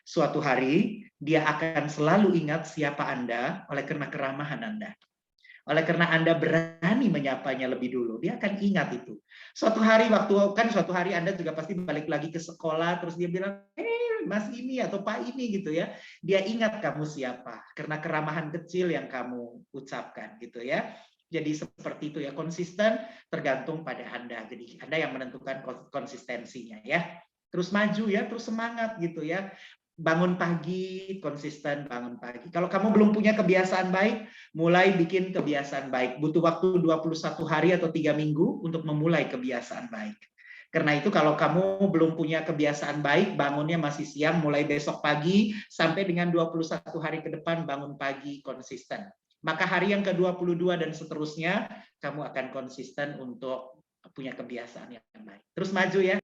Suatu hari dia akan selalu ingat siapa Anda oleh karena keramahan Anda. Oleh karena Anda berani menyapanya lebih dulu, dia akan ingat itu. Suatu hari Anda juga pasti balik lagi ke sekolah, terus dia bilang, Mas ini atau Pak ini gitu ya. Dia ingat kamu siapa, karena keramahan kecil yang kamu ucapkan gitu ya. Jadi seperti itu ya, konsisten tergantung pada Anda. Jadi Anda yang menentukan konsistensinya ya. Terus maju ya, terus semangat gitu ya. Bangun pagi, konsisten bangun pagi. Kalau kamu belum punya kebiasaan baik, mulai bikin kebiasaan baik. Butuh waktu 21 hari atau 3 minggu untuk memulai kebiasaan baik. Karena itu kalau kamu belum punya kebiasaan baik, bangunnya masih siang, mulai besok pagi, sampai dengan 21 hari ke depan, bangun pagi konsisten. Maka hari yang ke-22 dan seterusnya, kamu akan konsisten untuk punya kebiasaan yang baik. Terus maju ya.